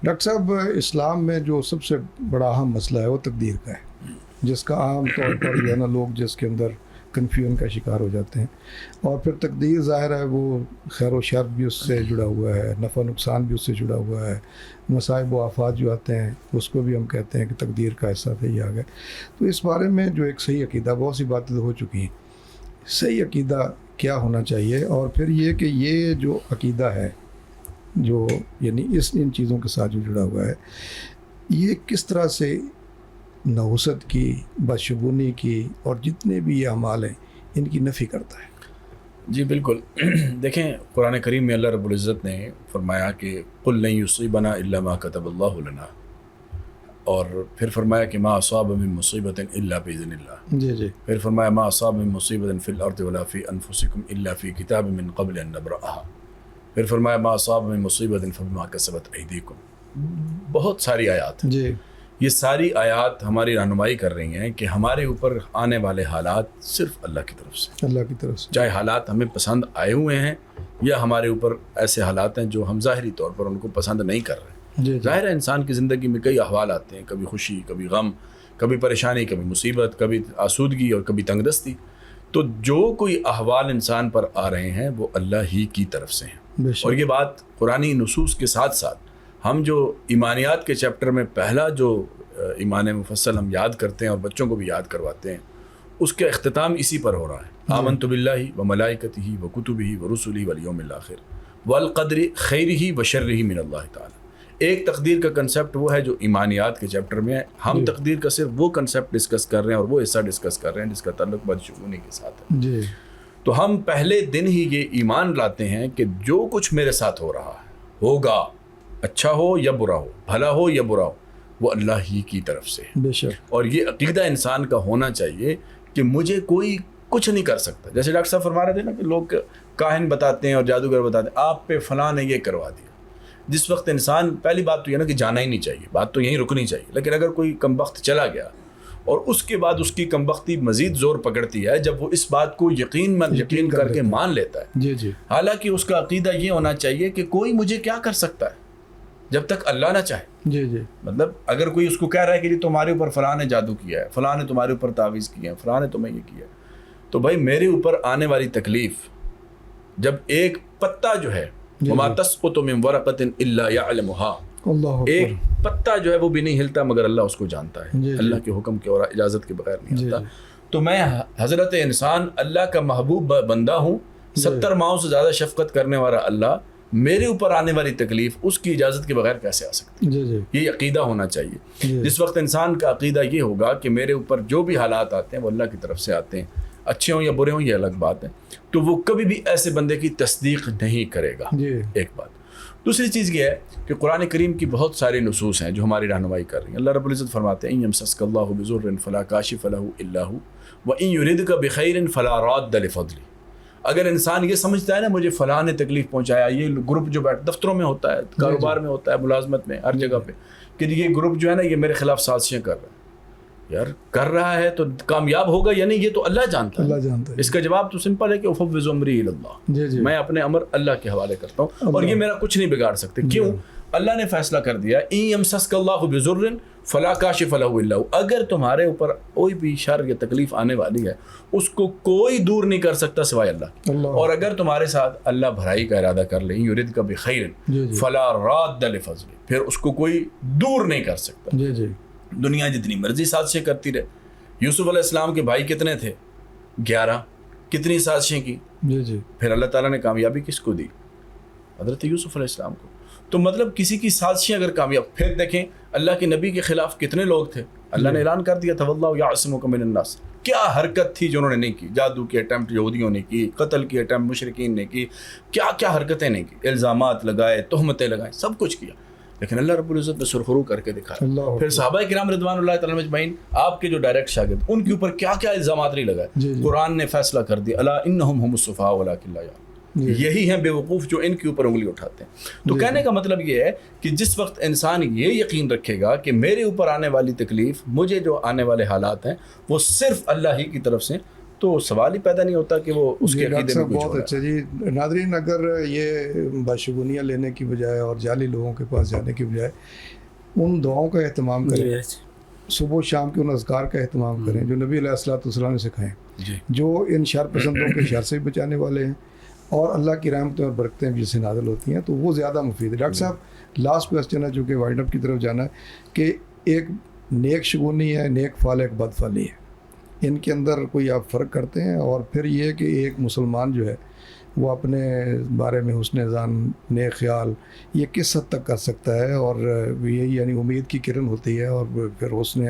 ڈاکٹر صاحب، اسلام میں جو سب سے بڑا اہم مسئلہ ہے وہ تقدیر کا ہے، جس کا عام طور پر جو ہے نا لوگ جس کے اندر کنفیوژن کا شکار ہو جاتے ہیں، اور پھر تقدیر ظاہر ہے وہ خیر و شر بھی اس سے جڑا ہوا ہے، نفع نقصان بھی اس سے جڑا ہوا ہے، مصائب و آفات جو آتے ہیں اس کو بھی ہم کہتے ہیں کہ تقدیر کا حصہ تھا، یہ آ گئے۔ تو اس بارے میں جو ایک صحیح عقیدہ، بہت سی باتیں ہو چکی ہیں، صحیح عقیدہ کیا ہونا چاہیے، اور پھر یہ کہ یہ جو عقیدہ ہے جو یعنی ان چیزوں کے ساتھ جو جڑا ہوا ہے، یہ کس طرح سے نحوست کی، بدشگونی کی، اور جتنے بھی یہ اعمال ہیں ان کی نفی کرتا ہے؟ جی بالکل۔ دیکھیں قرآن کریم میں اللہ رب العزت نے فرمایا کہ قُلْ لَن يُصِيبَنَا إِلَّا مَا كَتَبَ اللَّهُ لَنَا، اور پھر فرمایا کہ مَا أَصَابَ مِن مُصِيبَةٍ إِلَّا بِإِذْنِ اللَّهِ، جی جی، پھر فرمایا مَا أَصَابَ مِن مُصِيبَةٍ فِي الْأَرْضِ وَلَا فِي أَنفُسِكُمْ إِلَّا فِي كِتَابٍ مِّن قَبْلِ أَن نَّبْرَأَهَا، پھر فرمایا مَا أَصَابَ مِن مُصِيبَةٍ فَبِمَا كَسَبَتْ أَيْدِيكُمْ۔ بہت ساری آیات ہیں، جی، یہ ساری آیات ہماری رہنمائی کر رہی ہیں کہ ہمارے اوپر آنے والے حالات صرف اللہ کی طرف سے، اللہ کی طرف سے، چاہے حالات ہمیں پسند آئے ہوئے ہیں یا ہمارے اوپر ایسے حالات ہیں جو ہم ظاہری طور پر ان کو پسند نہیں کر رہے ہیں۔ جی، ظاہر ہے انسان کی زندگی میں کئی احوال آتے ہیں، کبھی خوشی، کبھی غم، کبھی پریشانی، کبھی مصیبت، کبھی آسودگی اور کبھی تنگ دستی۔ تو جو کوئی احوال انسان پر آ رہے ہیں وہ اللہ ہی کی طرف سے ہیں، بے شک، اور یہ بات قرآنی نصوص کے ساتھ ساتھ ہم جو ایمانیات کے چیپٹر میں پہلا جو ایمان مفصل ہم یاد کرتے ہیں اور بچوں کو بھی یاد کرواتے ہیں، اس کا اختتام اسی پر ہو رہا ہے، آمنت باللہ و ملائکتہ و کتبہ و رسلہ والیوم الآخر والقدر خیرہ و شرہ من اللہ تعالی۔ ایک تقدیر کا کنسیپٹ وہ ہے جو ایمانیات کے چیپٹر میں ہے، ہم تقدیر کا صرف وہ کنسیپٹ ڈسکس کر رہے ہیں اور وہ حصہ ڈسکس کر رہے ہیں جس کا تعلق بدشگونی کے ساتھ ہے۔ جی، تو ہم پہلے دن ہی یہ ایمان لاتے ہیں کہ جو کچھ میرے ساتھ ہو رہا ہے ہوگا، اچھا ہو یا برا ہو، بھلا ہو یا برا ہو، وہ اللہ ہی کی طرف سے ہے۔ بے شک، اور یہ عقیدہ انسان کا ہونا چاہیے کہ مجھے کوئی کچھ نہیں کر سکتا۔ جیسے ڈاکٹر صاحب فرما رہے تھے نا کہ لوگ کاہن بتاتے ہیں اور جادوگر بتاتے ہیں آپ پہ فلاں نے یہ کروا دیا، جس وقت انسان، پہلی بات تو یہ نا کہ جانا ہی نہیں چاہیے، بات تو یہیں رکنی چاہیے، لیکن اگر کوئی کمبخت چلا گیا اور اس کے بعد اس کی کمبختی مزید زور پکڑتی ہے جب وہ اس بات کو یقین کر کے مان لیتا ہے، جی جی، حالانکہ اس کا عقیدہ یہ ہونا چاہیے کہ کوئی مجھے کیا کر سکتا ہے جب تک اللہ نہ چاہے۔ جی جی، مطلب اگر کوئی اس کو کہہ رہا ہے کہ جی تمہارے اوپر فلاں نے جادو کیا ہے، فلاں نے تمہارے اوپر تعویذ کیا ہے، فلاں نے تمہیں یہ کیا ہے، تو بھائی میرے اوپر آنے والی تکلیف، جب ایک پتا جو ہے وما تسقط من ورقۃ الا يعلمها، اللہ ایک اکبر، پتا جو ہے وہ بھی نہیں ہلتا مگر اللہ اس کو جانتا ہے، جی، اللہ کے حکم کے اور اجازت کے بغیر نہیں جی، ہوتا۔ تو میں حضرت انسان اللہ کا محبوب بندہ ہوں، 70 ماہوں سے زیادہ شفقت کرنے والا اللہ، میرے اوپر آنے والی تکلیف اس کی اجازت کے بغیر کیسے آ سکتی؟ جی جی، یہ عقیدہ ہونا چاہیے۔ جی، جس وقت انسان کا عقیدہ یہ ہوگا کہ میرے اوپر جو بھی حالات آتے ہیں وہ اللہ کی طرف سے آتے ہیں، اچھے ہوں یا برے ہوں یہ الگ بات ہے، تو وہ کبھی بھی ایسے بندے کی تصدیق نہیں کرے گا۔ جی، ایک بات۔ دوسری چیز یہ ہے کہ قرآن کریم کی بہت سارے نصوص ہیں جو ہماری رہنمائی کر رہی ہیں۔ اللہ رب العزت فرماتے ہیں ان یمسسک اللہ بضر فلا کاشف له الا هو وان يردك بخير فلا راد لفضله۔ اگر انسان یہ سمجھتا ہے نا مجھے فلاں نے تکلیف پہنچایا، یہ گروپ جو دفتروں میں ہوتا ہے، کاروبار میں ہوتا ہے، ملازمت میں، ہر جگہ پہ، کہ یہ گروپ جو ہے نا یہ میرے خلاف سازشیں کر رہا ہے، یار کر رہا ہے تو کامیاب ہوگا یا نہیں یہ تو اللہ جانتا ہے۔ اللہ جانتا ہے۔ اس کا جواب تو سمپل ہے کہ افوض امری الی اللہ، جی جی، میں اپنے امر اللہ کے حوالے کرتا ہوں اور یہ میرا کچھ نہیں بگاڑ سکتے۔ کیوں؟ اللہ نے فیصلہ کر دیا ان یمسسک اللہ بضر فلا کاشف له الا هو، اگر تمہارے اوپر کوئی بھی شر یا تکلیف آنے والی ہے اس کو کوئی دور نہیں کر سکتا سوائے اللہ۔ اللہ، اور اگر تمہارے ساتھ اللہ بھلائی کا ارادہ کر لے یردک بخیر جی جی، فلا راد لفضله، پھر اس کو کوئی دور نہیں کر سکتا۔ جی جی، دنیا جتنی مرضی سازشیں کرتی رہے، یوسف علیہ السلام کے بھائی کتنے تھے؟ 11، کتنی سازشیں کی، جی جی، پھر اللہ تعالیٰ نے کامیابی کس کو دی؟ حضرت یوسف علیہ السلام کو۔ تو مطلب کسی کی سازشیں اگر کامیاب، پھر دیکھیں اللہ کے نبی کے خلاف کتنے لوگ تھے، اللہ نے اعلان کر دیا تھا واللہ یعصمک من الناس، کیا حرکت تھی جو انہوں نے نہیں کی، جادو کی اٹیمپٹ یہودیوں نے کی، قتل کی اٹیمپٹ مشرکین نے کی، کیا کیا حرکتیں نہیں کی، الزامات لگائے، تہمتیں لگائیں، سب کچھ کیا، لیکن اللہ رب العزت نے سرخرو کر کے دکھایا۔ اللہ، پھر صحابہ کرام رضوان اللہ تعالیٰ اجمعین، آپ کے جو ڈائریکٹ شاگرد، ان کے اوپر کیا کیا الزامات نہیں لگائے، جی جی، قرآن نے فیصلہ کر دیا الا انہم هم السفہاء ولکن لا یعلمون، جی، یہی ہیں بے وقوف جو ان کے اوپر انگلی اٹھاتے ہیں۔ تو کہنے کا مطلب یہ ہے کہ جس وقت انسان یہ یقین رکھے گا کہ میرے اوپر آنے والی تکلیف، مجھے جو آنے والے حالات ہیں وہ صرف اللہ ہی کی طرف سے، تو سوال ہی پیدا نہیں ہوتا کہ وہ اس کے عقیدے میں کچھ بہت ہو رہا اچھا جی۔ ناظرین، اگر یہ باشگونیاں لینے کی بجائے اور جعلی لوگوں کے پاس جانے کی بجائے ان دعاؤں کا اہتمام کریں، صبح و شام کے ان اذکار کا اہتمام کریں جو نبی علیہ الصلوۃ والسلام نے سکھائیں، جی جو ان شر پسندوں کے شر سے بھی بچانے والے ہیں اور اللہ کی رحمتیں اور برکتیں جس سے نازل ہوتی ہیں، تو وہ زیادہ مفید ہے۔ ڈاکٹر صاحب لاسٹ کویسچن ہے جو کہ وائنڈ اپ کی طرف جانا ہے کہ ایک نیک شگونی ہے، نیک فعل، ایک بد فعلی ہے، ان کے اندر کوئی آپ فرق کرتے ہیں؟ اور پھر یہ کہ ایک مسلمان جو ہے وہ اپنے بارے میں حسن ظن، نیک خیال یہ کس حد تک کر سکتا ہے؟ اور یہی یعنی امید کی کرن ہوتی ہے، اور پھر حسن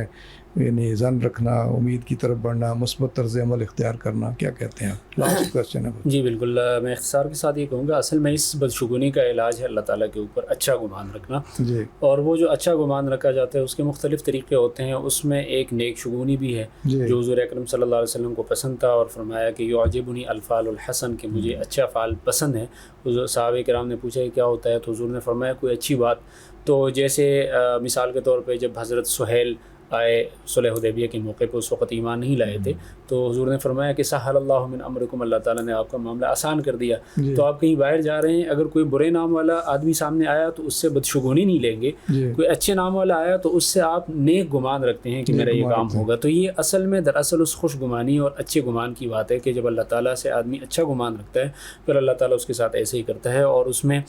یعنی ظن رکھنا، امید کی طرف بڑھنا، مثبت طرز عمل اختیار کرنا، کیا کہتے ہیں؟ لاسٹ کویسچن ہے۔ جی بالکل، میں اختصار کے ساتھ یہ کہوں گا اصل میں اس بدشگونی کا علاج ہے اللہ تعالیٰ کے اوپر اچھا گمان رکھنا، جی، اور وہ جو اچھا گمان رکھا جاتا ہے اس کے مختلف طریقے ہوتے ہیں، اس میں ایک نیک شگونی بھی ہے جی، جو حضور اکرم صلی اللہ علیہ وسلم کو پسند تھا، اور فرمایا کہ یعجبنی الفعل الحسن، کہ مجھے اچھا فعل پسند ہے۔ حضور صحابہ کرام نے پوچھا کہ کیا ہوتا ہے، تو حضور نے فرمایا کوئی اچھی بات، تو جیسے مثال کے طور پہ جب حضرت سہیل آئے صلح حدیبیہ کے موقع پہ، اس وقت ایمان نہیں لائے تھے، تو حضور نے فرمایا کہ سہل اللہ من امرکم، اللہ تعالیٰ نے آپ کا معاملہ آسان کر دیا۔ جی، تو آپ کہیں باہر جا رہے ہیں، اگر کوئی برے نام والا آدمی سامنے آیا تو اس سے بدشگونی نہیں لیں گے، جی، کوئی اچھے نام والا آیا تو اس سے آپ نیک گمان رکھتے ہیں کہ نیک میرا یہ گمان کام رکھتے ہیں۔ ہوگا۔ تو یہ اصل میں دراصل اس خوش گمانی اور اچھے گمان کی بات ہے کہ جب اللہ تعالیٰ سے آدمی اچھا گمان رکھتا ہے پھر اللہ تعالیٰ اس کے ساتھ ایسے ہی کرتا ہے، اور اس میں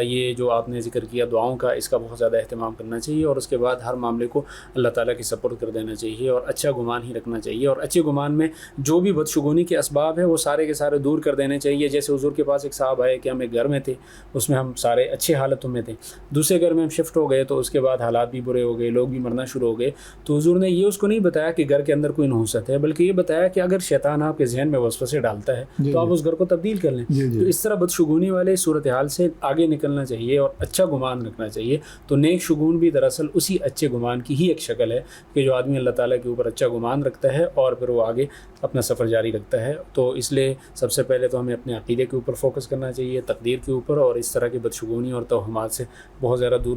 یہ جو آپ نے ذکر کیا دعاؤں کا، اس کا بہت زیادہ اہتمام کرنا چاہیے، اور اس کے بعد ہر معاملے کو اللہ تعالیٰ کے سپورٹ کر دینا چاہیے اور اچھا گمان ہی رکھنا چاہیے، اور اچھے گمان میں جو بھی بدشگونی کے اسباب ہیں وہ سارے کے سارے دور کر دینے چاہیے۔ جیسے حضور کے پاس ایک صاحب آئے کہ ہم ایک گھر میں تھے، اس میں ہم سارے اچھے حالتوں میں تھے، دوسرے گھر میں ہم شفٹ ہو گئے تو اس کے بعد حالات بھی برے ہو گئے، لوگ بھی مرنا شروع ہو گئے۔ تو حضور نے یہ اس کو نہیں بتایا کہ گھر کے اندر کوئی نحوست ہے، بلکہ یہ بتایا کہ اگر شیطان آپ کے ذہن میں وسوسے ڈالتا ہے تو آپ اس گھر کو تبدیل کر لیں۔ تو اس طرح بدشگونی والے صورتحال سے آگے نکلنا چاہیے اور اچھا گمان رکھنا چاہیے۔ تو نیک شگون بھی دراصل اسی اچھے گمان کی ہی ایک شکل ہے کہ جو آدمی اللہ تعالیٰ کے اوپر اچھا گمان رکھتا ہے اور پھر وہ آگے اپنا سفر جاری رکھتا ہے۔ تو اس لیے سب سے پہلے تو ہمیں اپنے عقیدے کے اوپر فوکس کرنا چاہیے، تقدیر کے اوپر، اور اس طرح کی بدشگونی اور توہمات سے بہت زیادہ دور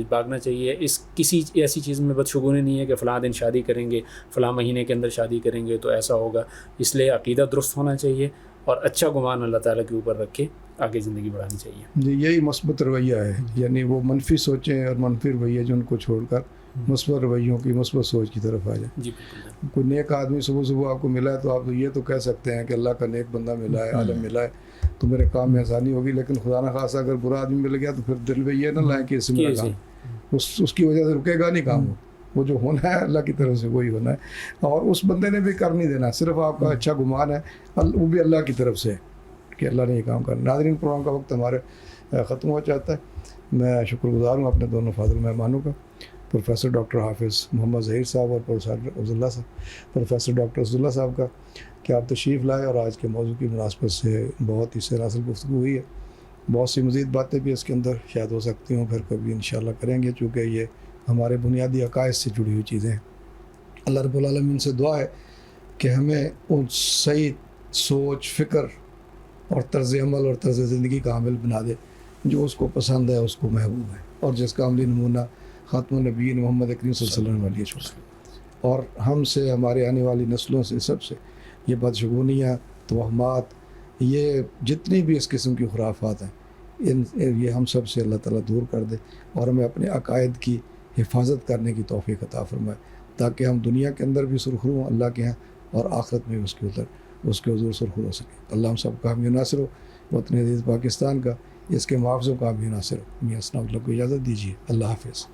بھاگنا چاہیے۔ اس کسی ایسی چیز میں بدشگونی نہیں ہے کہ فلاں دن شادی کریں گے، فلاں مہینے کے اندر شادی کریں گے تو ایسا ہوگا۔ اس لیے عقیدہ درست ہونا چاہیے اور اچھا گمان اللہ تعالیٰ کے اوپر رکھ کے آگے زندگی بڑھانی چاہیے۔ جی یہی مثبت رویہ ہے، یعنی وہ منفی سوچیں اور منفی رویے جو ان کو چھوڑ کر مثبت رویوں کی، مثبت سوچ کی طرف آ جائیں۔ جی بالکل۔ کوئی نیک آدمی صبح آپ کو ملا ہے تو آپ یہ تو کہہ سکتے ہیں کہ اللہ کا نیک بندہ ملا ہے، عالم ملا ہے تو میرے کام میں آسانی ہوگی، لیکن خدا نہ خاصہ اگر برا آدمی مل گیا تو پھر دل میں یہ نہ لائیں کہ اس سے میرا کام، اس کی وجہ سے رکے گا نہیں کام، وہ جو ہونا ہے اللہ کی طرف سے وہی ہونا ہے، اور اس بندے نے بھی کر نہیں دینا، صرف آپ کا اچھا گمان ہے وہ بھی اللہ کی طرف سے کہ اللہ نے یہ کام کرنا۔ ناظرین، پروگرام کا وقت ہمارے ختم ہو جاتا ہے۔ میں شکر گزار ہوں اپنے دونوں فاضل مہمانوں کا، پروفیسر ڈاکٹر حافظ محمد ظہیر صاحب اور پروفیسر ڈاکٹر عبداللہ صاحب کا کہ آپ تشریف لائے اور آج کے موضوع کی مناسبت سے بہت ہی سراسر گفتگو ہوئی ہے۔ بہت سی مزید باتیں بھی اس کے اندر شاید ہو سکتی ہوں، پھر کبھی انشاءاللہ کریں گے، چونکہ یہ ہمارے بنیادی عقائد سے جڑی ہوئی چیزیں ہیں۔ اللہ رب العالمین سے دعا ہے کہ ہمیں ان صحیح سوچ، فکر اور طرز عمل اور طرز زندگی کا عامل بنا دے جو اس کو پسند ہے، اس کو محبوب ہے، اور جس کا عملی نمونہ خاتم النبیین محمد کریم صلی اللہ علیہ وسلم علیہ چھوڑا، اور ہم سے، ہمارے آنے والی نسلوں سے، سب سے یہ بدشگونیاں، توہمات، یہ جتنی بھی اس قسم کی خرافات ہیں، یہ ہم سب سے اللہ تعالیٰ دور کر دے اور ہمیں اپنے عقائد کی حفاظت کرنے کی توفیق عطا فرمائے، تاکہ ہم دنیا کے اندر بھی سرخرو ہوں اللہ کے ہاں اور آخرت میں بھی اس کے حضور سرخرو ہو سکے۔ اللہ ہم سب کا حامی و ناصر ہو، وطن عزیز پاکستان کا، اس کے محافظوں کا حامی و ناصر ہو۔ میاں اسلام اللہ کو اجازت دیجیے، اللہ حافظ۔